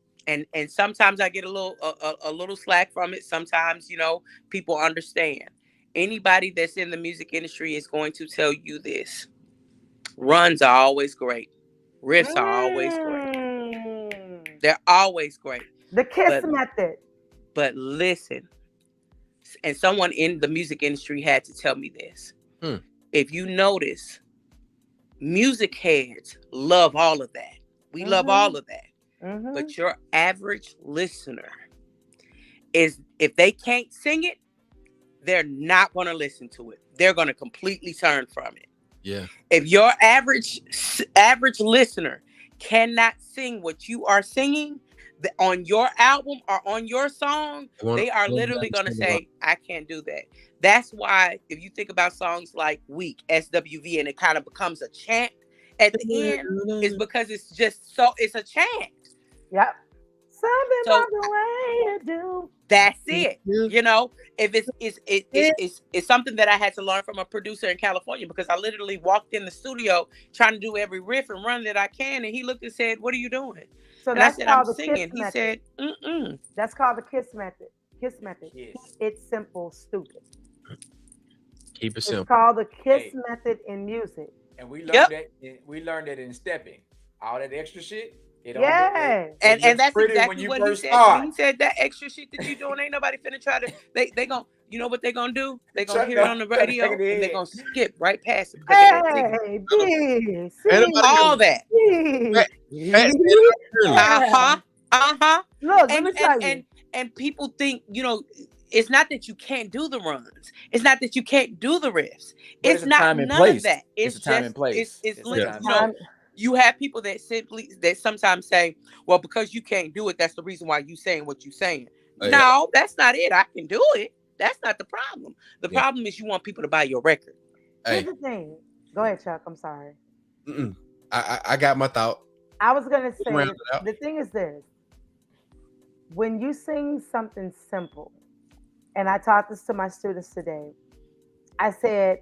sometimes I get a little slack from it. Sometimes, people understand. Anybody that's in the music industry is going to tell you this. Runs are always great. Riffs are always great. They're always great. The KISS method. But listen, and someone in the music industry had to tell me this. If you notice, music heads love all of that. We love all of that. But your average listener is, if they can't sing it, they're not going to listen to it. They're going to completely turn from it. Yeah. If your average listener cannot sing what you are singing on your album or on your song, they are literally going to say, I can't do that. That's why if you think about songs like Weak, SWV, and it kind of becomes a chant at the end, it's because it's a chant. Yep. Something about the way you do. That's it. If it's something that I had to learn from a producer in California, because I literally walked in the studio trying to do every riff and run that I can, and he looked and said, "What are you doing?" So and that's I said, called "I'm singing." He said, That's called the KISS method. KISS method. Yes. It's simple, stupid. Keep it simple. It's called the KISS method in music. And we learned that. We learned that in stepping. All that extra shit. And that's exactly what he said. He said that extra shit that you doing, ain't nobody finna try to. They gon', you know what they gonna do? They gonna hear it on the radio and they gonna skip right past it. All that. Look, let me tell you. And people think, it's not that you can't do the runs. It's not that you can't do the riffs. It's not none of that. It's a time and place. It's you have people that sometimes say, well, because you can't do it, that's the reason why you saying what you saying. No, that's not it. I can do it. That's not the problem. The problem is you want people to buy your record. Here's the thing. Go ahead, Chuck. I'm sorry. I got my thought. I was going to say, the thing is this. When you sing something simple, and I taught this to my students today, I said,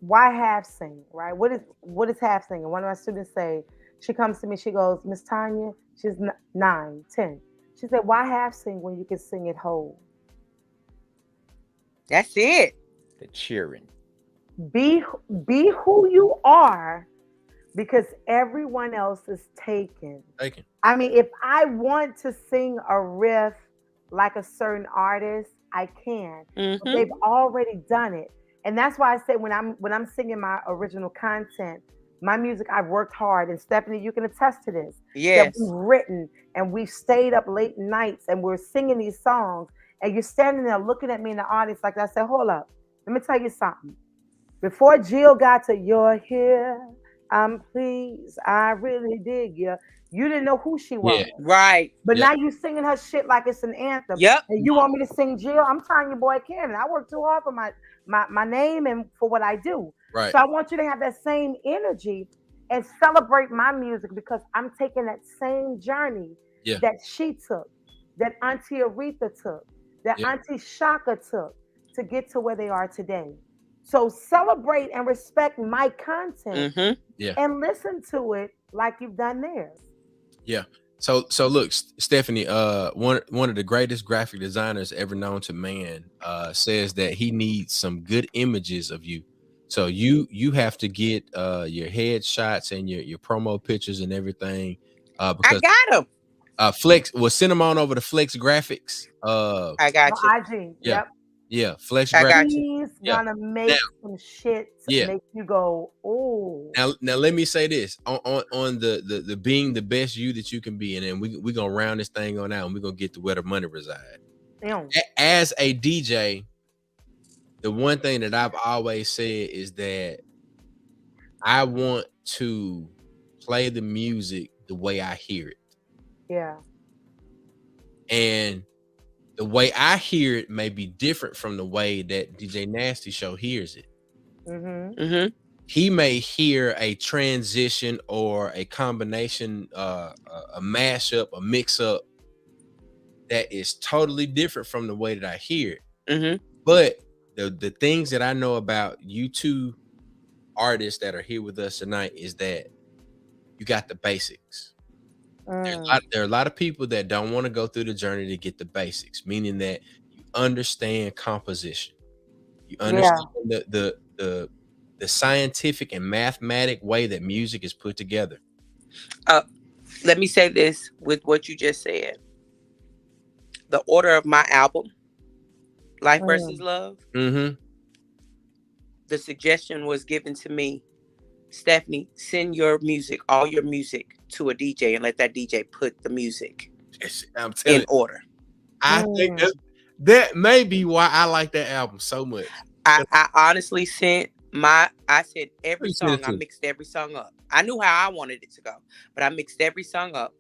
why half sing, right? What is half singing? One of my students say, she comes to me, she goes, Miss Tanya, she's 9, 10. She said, why half sing when you can sing it whole? That's it. The cheering. Be who you are, because everyone else is taken. I mean, if I want to sing a riff like a certain artist, I can. But they've already done it. And that's why I say when I'm singing my original content, my music, I've worked hard. And Stefunie, you can attest to this. Yes. That we've written and we've stayed up late nights and we're singing these songs. And you're standing there looking at me in the audience like I said, hold up, let me tell you something. Before Jill got to "You're Here, I'm Pleased, I Really Dig You," you didn't know who she was. Yeah. Right. But now you singing her shit like it's an anthem. Yep. And you want me to sing Jill? I'm telling you, boy, Cannon, I work too hard for my name and for what I do. Right. So I want you to have that same energy and celebrate my music, because I'm taking that same journey that she took, that Auntie Aretha took, that Auntie Shaka took to get to where they are today. So celebrate and respect my content and listen to it like you've done theirs. Yeah. So look, Stefunie, one of the greatest graphic designers ever known to man, says that he needs some good images of you. So you have to get your headshots and your promo pictures and everything. Because I got them. Flex, we'll send them on over to Flex Graphics. I got you. IG. Yep. Yeah, Flex I got Graphics. you. He's gonna make some shit to make you go, oh. Now let me say this on the being the best you that you can be, and then we gonna round this thing on out and we're gonna get to where the money reside. As a DJ, the one thing that I've always said is that I want to play the music the way I hear it. Yeah. And the way I hear it may be different from the way that DJ Nasty Show hears it. He may hear a transition or a combination, a mashup, a mix-up that is totally different from the way that I hear it. But the things that I know about you two artists that are here with us tonight is that you got the basics. There are a lot of people that don't want to go through the journey to get the basics, meaning that you understand composition, you understand the scientific and mathematic way that music is put together. Let me say this with what you just said. The order of my album, Life versus Love, the suggestion was given to me, Stefunie, send your music, all your music, to a DJ and let that DJ put the music in order. I think that may be why I like that album so much. I honestly sent I said every song, I mixed every song up. I knew how I wanted it to go, but I mixed every song up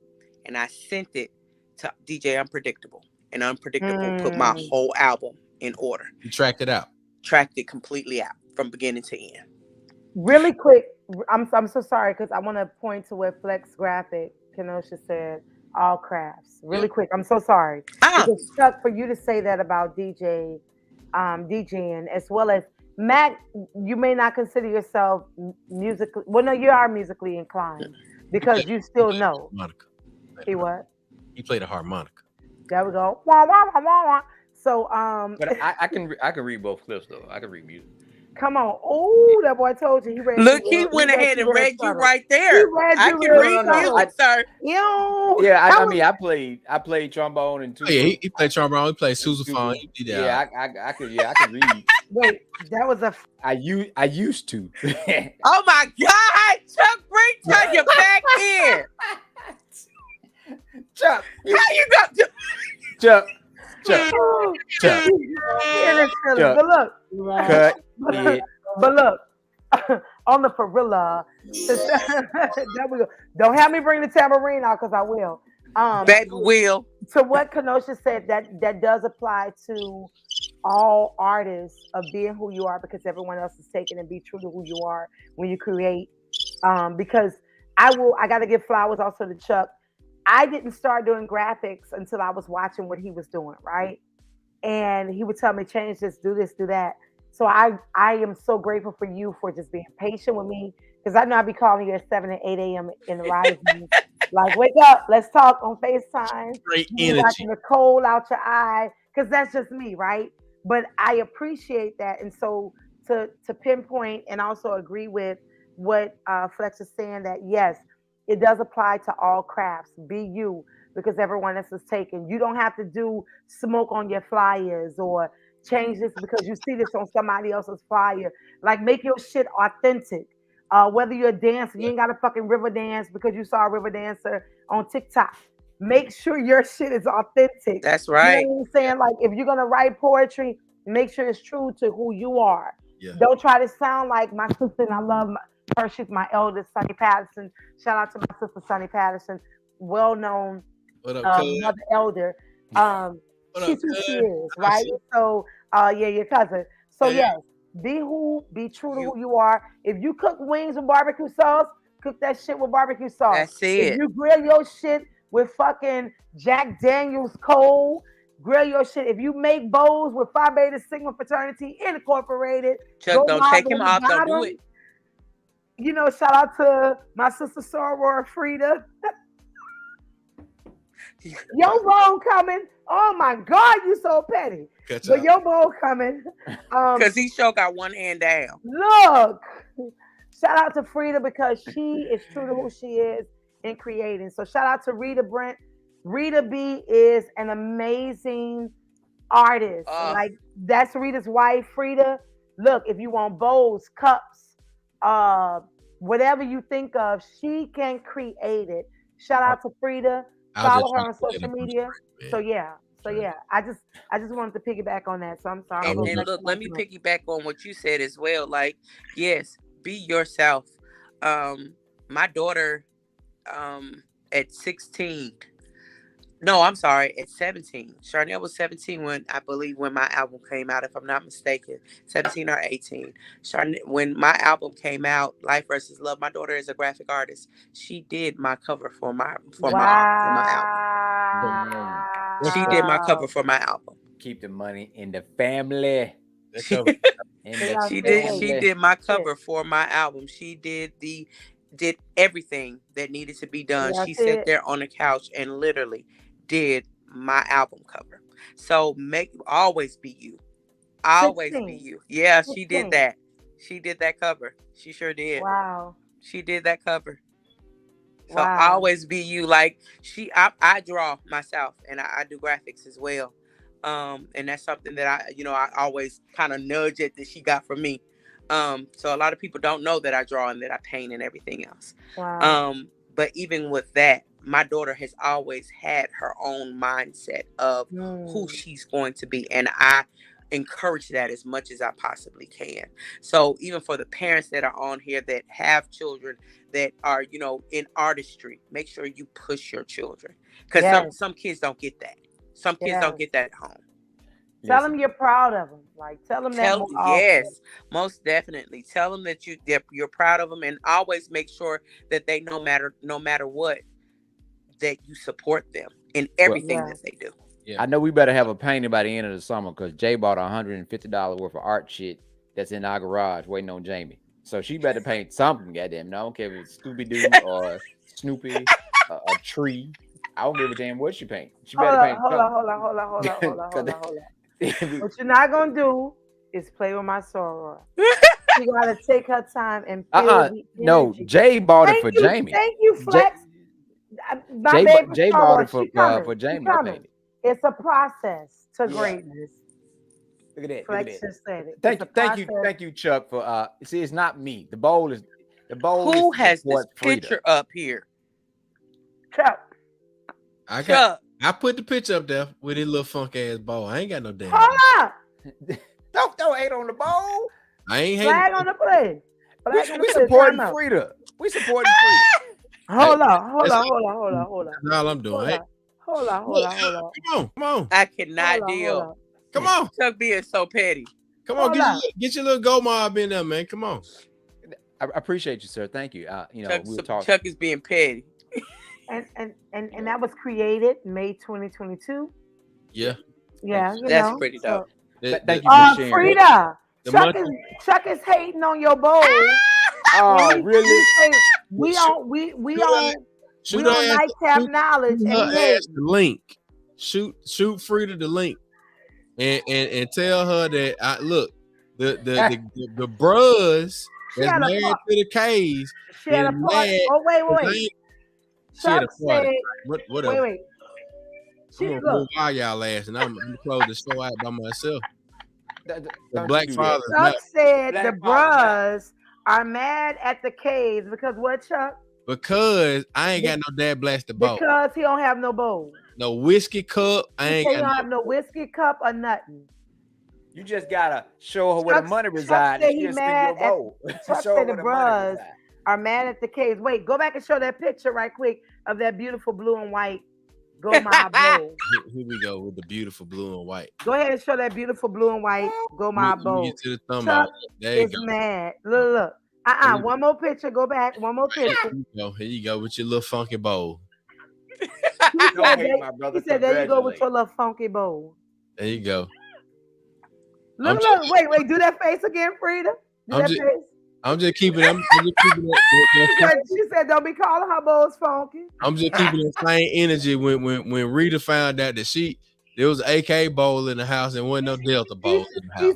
and I sent it to DJ Unpredictable, and Unpredictable put my whole album in order. You tracked it out. Tracked it completely out from beginning to end. Really quick, I'm so sorry, because I want to point to where Flex Graphic Kenosha said all crafts. Really quick, I'm so sorry. Because Chuck, for you to say that about DJing, as well as Matt, you may not consider yourself musically. Well, no, you are musically inclined because you still know. Harmonica. He what? He played a harmonica. There we go. Wah, wah, wah, wah, wah. So but I can read both clips though. I can read music. Come on. Oh, that boy told you. He read. Look, he went ahead and read you right there. I can read music, sir. I mean, I played trombone and two. Oh, yeah, he played trombone. He played sousaphone. I can read. Wait, that was a. I used to. Oh my God, Chuck, bring Tanya back in. Chuck, how you got to? Chuck. But look, cut it. But look, on the Farilla, there we go. Don't have me bring the tambourine out, because I will. Baby will. To what Kenosha said, that does apply to all artists of being who you are, because everyone else is taken, and be true to who you are when you create. Because I got to give flowers also to Chuck. I didn't start doing graphics until I was watching what he was doing, right? And he would tell me, change this, do that. So I am so grateful for you for just being patient with me, because I know I be calling you at 7 and 8 a.m. in the rising. Like, wake up, let's talk on FaceTime. Great You like energy. the coal out your eye, because that's just me, right? But I appreciate that. And so to pinpoint and also agree with what Flex is saying, that yes, it does apply to all crafts. Be you, because everyone else is taken. You don't have to do smoke on your flyers or change this because you see this on somebody else's flyer. Like, make your shit authentic. Whether you're a dancer, you ain't got to fucking river dance because you saw a river dancer on TikTok. Make sure your shit is authentic. That's You know right. what I'm saying? Like, if you're gonna write poetry, make sure it's true to who you are. Yeah. Don't try to sound like my sister, and I love her. She's my eldest, Sonny Patterson. Shout out to my sister, Sonny Patterson, well known What up, cuz? mother elder. What She's up, who cuz? she is, I right? see. So, yeah, your cousin. So, Yeah. yes, be true to who you are. If you cook wings with barbecue sauce, cook that shit with barbecue sauce. That's If it. you grill your shit with fucking Jack Daniels cold, grill your shit. If you make bowls with Phi Beta Sigma Fraternity Incorporated, Chuck, go don't live take him on the off. Don't do bottom. it. You know, shout out to my sister Soror Frida. Your bone coming. Oh my God, you so petty. Catch But up. your bone coming. Because he sure got one hand down. Look, shout out to Frida, because she is true to who she is in creating. So shout out to Rita Brent. Rita B is an amazing artist. Like, that's Rita's wife, Frida. Look, if you want bowls, cups, whatever you think of, she can create it. Shout out to Frida. Follow her on social media. So yeah. I just wanted to piggyback on that. So I'm sorry. And look, let me piggyback on what you said as well. Like, yes, be yourself. My daughter, at 16. No, I'm sorry, at 17. Charnel was 17 when my album came out, if I'm not mistaken. 17 or 18. When my album came out, Life versus Love, my daughter is a graphic artist. She did my cover for my album. She did my cover for my album. Keep the money in the family. She did my cover for my album. She did everything that needed to be done. She sat there on the couch and literally did my album cover. So always be you. Always 16. be you. Yeah, 16. She did that. She did that cover. She sure did. Wow. She did that cover. So wow. Always be you. Like, I draw myself, and I do graphics as well. And that's something that I always kind of nudge at that she got from me. So a lot of people don't know that I draw and that I paint and everything else. Wow. But even with that, my daughter has always had her own mindset of who she's going to be. And I encourage that as much as I possibly can. So even for the parents that are on here that have children that are, in artistry, make sure you push your children. Because some kids don't get that. Some kids don't get that at home. Tell them you're proud of them. Like, tell them that. Yes, most definitely. Tell them that you're proud of them, and always make sure that they no matter what, that you support them in everything that they do. Yeah. I know we better have a painting by the end of the summer, because Jay bought $150 worth of art shit that's in our garage waiting on Jamie. So she better paint something, goddamn. I don't care if it's Scooby-Doo or Snoopy, a tree. I don't give a damn what she paint. She better paint something. Hold on. What you're not gonna do is play with my soror. You gotta take her time and feel the no, Jay bought it for Jamie. Thank you, Flex. Jay bought it for Jamie to paint it. It's a process to greatness. Look at that. Flex just said it. Thank you, Chuck, for see, it's not me. The bowl is who has this picture up here? Chuck. I put the picture up there with his little funk ass bowl. I ain't got no damn. Hold up. Don't hate on the bowl. I ain't hating. Flag on the play. We supporting Frida. We supporting Frida. Hold on. That's all I'm doing. Hold on. Come on. I cannot deal. Come on. Chuck being so petty. Come on, get your little gold mob in there, man. Come on. I appreciate you, sir. Thank you. Chuck is being petty. And that was created May 2022. Yeah. Yeah, that's pretty dope. Thank you for sharing. Frida, Chuck is hating on your bowl. Oh, really? We on Nightcap Knowledge, and he hates the link. Shoot Frida the link, and tell her that the bros that's married to the K's. She had a party. Oh wait. Chuck said, whatever. Wait. I'm gonna move all y'all ass, and I'm gonna close the show out by myself. The Black Father. Chuck said the bros are mad at the K's because what, Chuck? Because I ain't got no dad blasted bowl. Because he don't have no bowl. No whiskey cup. He don't have no whiskey cup or nothing. You just gotta show her where the money resides. Chuck said he mad at Chuck said the bros are mad at the K's. Wait, go back and show that picture right quick of that beautiful blue and white Go My Bowl. Here we go with the beautiful blue and white. Go ahead and show that beautiful blue and white Go My Bowl. Get to the thumb out. There you go. Mad. Look. One more picture. Go back. One more picture. Here you go with your little funky bowl. He said, there you go with your little funky bowl. There you go. Look. Wait. Do that face again, Frida. I'm just keeping it. She said, "Don't be calling her bowls funky." I'm just keeping the same energy. When Rita found out that there was an AK bowl in the house and wasn't no Delta bowl in the house.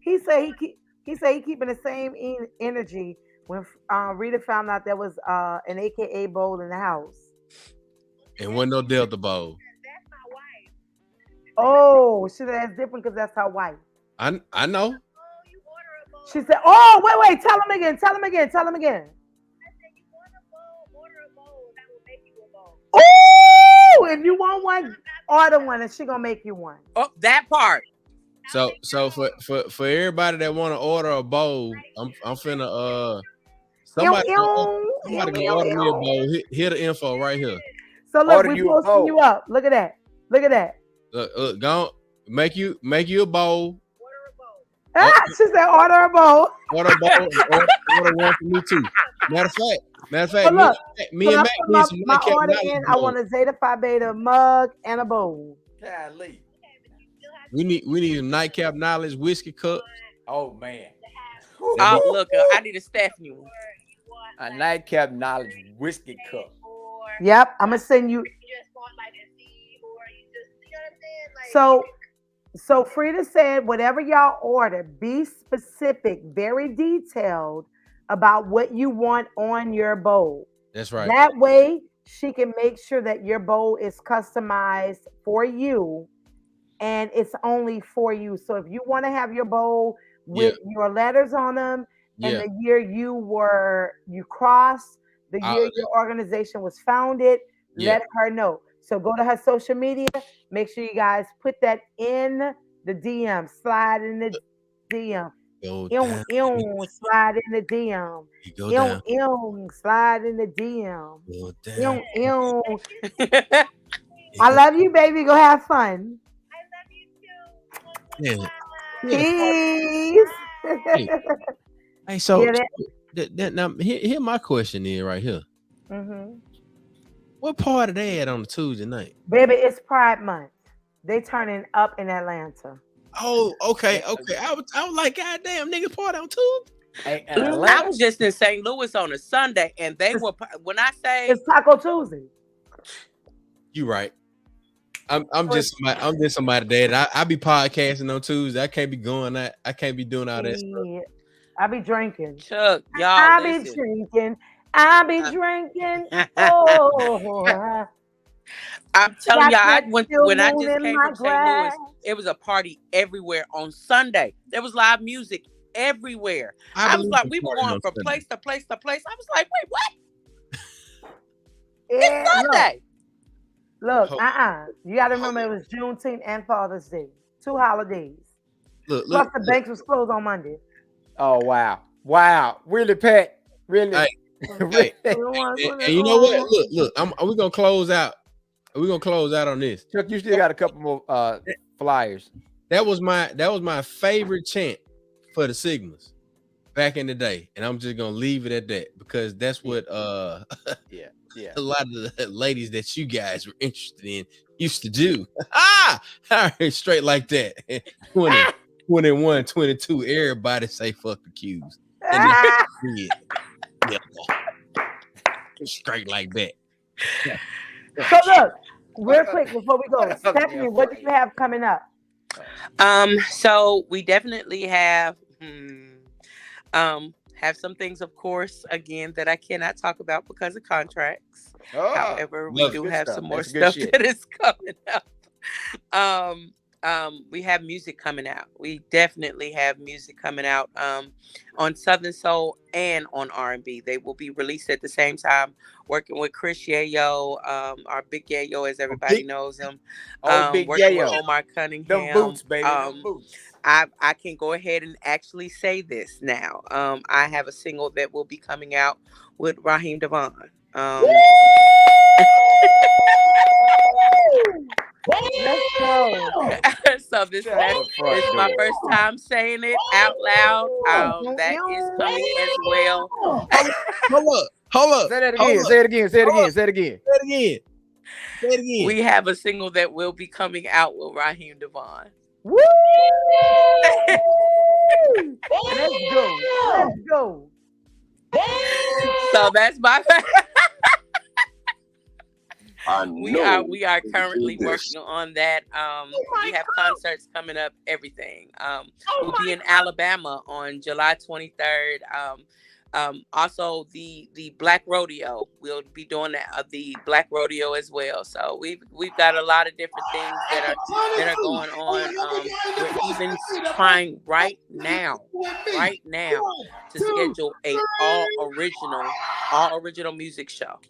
He said he keeping the same energy when Rita found out there was an AKA bowl in the house and wasn't no Delta bowl. That's my wife. Oh, that's different because that's her wife. I know. She said, "Oh, wait, tell him again. I said, you want a bowl, order a bowl, that will make you a bowl." Oh, if you want one, order one, and she gonna make you one. Oh, that part. So for everybody that want to order a bowl, I'm finna somebody can order me a bowl. Here the info right here. So look, we posting you up. Look at that. Look, go make you a bowl. She said, "Order a bowl." Order a bowl. Order one for me too. Matter of fact, look, me and Matt need some my order in. I want a Zeta Phi Beta mug and a bowl. Golly. We need a Nightcap Knowledge whiskey cup. Oh man. Look, I need a Stefunie one. A Nightcap Knowledge whiskey cup. Yep, I'm gonna send you. So Frida said, whatever y'all order, be specific, very detailed about what you want on your bowl. That's right. That way she can make sure that your bowl is customized for you and it's only for you. So if you want to have your bowl with your letters on them and the year you crossed, the year your organization was founded, let her know. So go to her social media. Make sure you guys put that in the DM. Slide in the DM. Slide in the DM. Slide in the DM. I love you, baby. Go have fun. I love you too. Peace. Hey, so now here my question is right here. Mm-hmm. What part of that on the Tuesday night? Baby, it's Pride Month. They turning up in Atlanta. Oh, okay. I was like, God damn, niggas party on Tuesday. I was just in St. Louis on a Sunday, and they were. When I say it's Taco Tuesday, you right. I'm just somebody that I be podcasting on Tuesday. I can't be going that. I can't be doing all that stuff. I be drinking. Chuck, y'all. I be drinking. Oh, I'm telling y'all, when I just came from St. Louis, it was a party everywhere on Sunday. There was live music everywhere. I was like, we were going from place to place to place. I was like, wait, what? It's Sunday. Look, you got to remember it was Juneteenth and Father's Day, 2 holidays. Plus the banks was closed on Monday. Oh wow, really, Pat, really. Hey, and you know what? Look, we're gonna close out. We're gonna close out on this. Chuck, you still got a couple more flyers. That was my favorite chant for the Sigmas back in the day, and I'm just gonna leave it at that because that's what a lot of the ladies that you guys were interested in used to do. Straight like that. 21, 22, everybody say fuck the Q's. And then, yeah. Straight like that. Yeah. So look, real quick before we go, Stephanie, what do you have coming up? So we definitely have some things, of course, again, that I cannot talk about because of contracts. However, we do have some more stuff that is coming up. We have music coming out. We definitely have music coming out on Southern Soul and on R&B. They will be released at the same time, working with Chris Yayo, our Big Yayo, as everybody knows him. Big working Yayo. with Omar Cunningham. Them boots, baby. Them boots. I can go ahead and actually say this now. I have a single that will be coming out with Raheem Devon. Let's go. So this is my first time saying it out loud. That is coming as well. Hold up. Say that again. Say it again. We have a single that will be coming out with Raheem Devon. Woo! Let's go. So that's my we are currently working on that. We have concerts coming up, everything. We'll be in Alabama on July 23rd. Also the Black Rodeo. We'll be doing the Black Rodeo as well. So we've got a lot of different things that are going on. We're even trying right now to schedule a all original music show.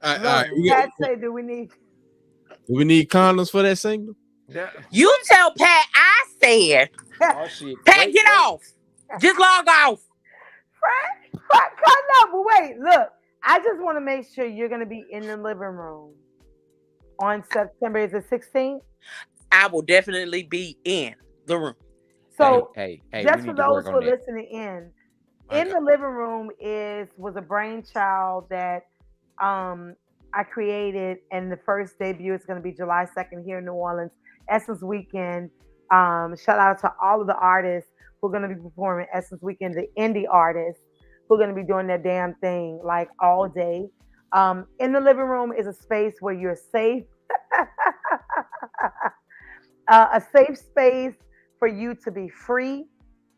All right. Pat say, do we need condoms for that single? You tell Pat I said. Oh, shit. Pat, get off. Just log off. But wait, look. I just want to make sure you're going to be in the living room on September, is it 16th? I will definitely be in the room. So, hey, just for those who are listening in the living room was a brainchild that I created, and the first debut is going to be July 2nd here in New Orleans, Essence Weekend. Shout out to all of the artists who are going to be performing Essence Weekend, the indie artists who are going to be doing their damn thing like all day. In the living room is a space where you're safe, a safe space for you to be free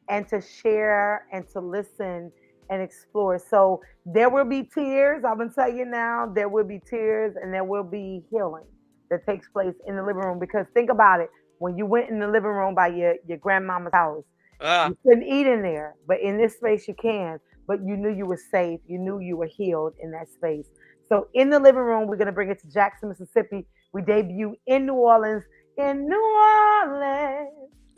and to share and to listen and explore. So there will be tears. I'm gonna tell you now, there will be tears and there will be healing that takes place in the living room. Because think about it, when you went in the living room by your grandmama's house, you couldn't eat in there, but in this space you can. But you knew you were safe. You knew you were healed in that space. So in the living room, we're gonna bring it to Jackson, Mississippi. We debut in New Orleans.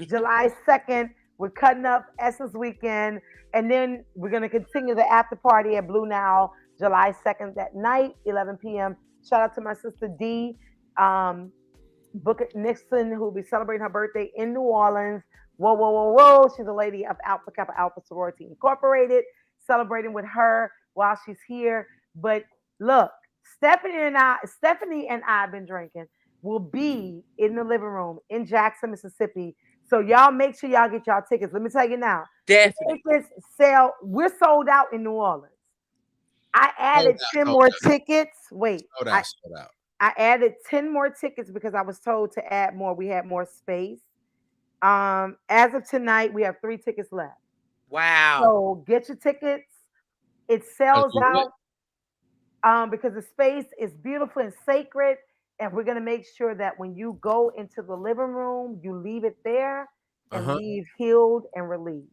July 2nd. We're cutting up Essence Weekend. And then we're going to continue the after party at Blue Now, July 2nd that night, 11 p.m. Shout out to my sister D, Booker Nixon, who will be celebrating her birthday in New Orleans. Whoa. She's a lady of Alpha Kappa Alpha Sorority Incorporated, celebrating with her while she's here. But look, Stephanie and I have been drinking. Will be in the living room in Jackson, Mississippi. So y'all make sure y'all get y'all tickets. Let me tell you now. Definitely. Tickets sell. We're sold out in New Orleans. I added 10 more tickets. Wait. Sold out. I added 10 more tickets because I was told to add more. We had more space. As of tonight, we have 3 tickets left. Wow. So get your tickets. It sells out because the space is beautiful and sacred. And we're going to make sure that when you go into the living room, you leave it there and leave healed and relieved.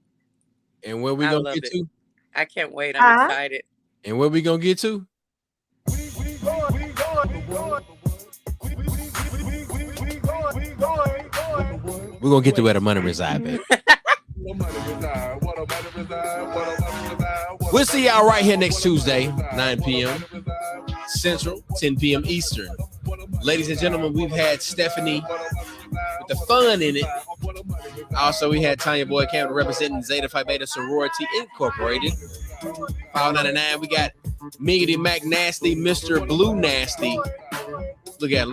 And where we going to get to? I can't wait. I'm excited. And where we going to get to? We're going to get to where the money reside, baby. We'll see y'all right here next Tuesday, 9 p.m. Central, 10 p.m. Eastern. Ladies and gentlemen, we've had Stefunie with the fun in it. Also, we had Tanya Boyd Campbell representing Zeta Phi Beta Sorority Incorporated. File 99, we got Miggity Mac Nasty, Mr. Blue Nasty. Look at.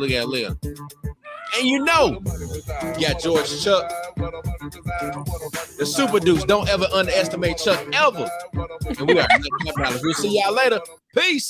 And you know, you got George Chuck, The Super Deuce. Don't ever underestimate Chuck ever. And we are Nightcap Knowledge. We'll see y'all later. Peace.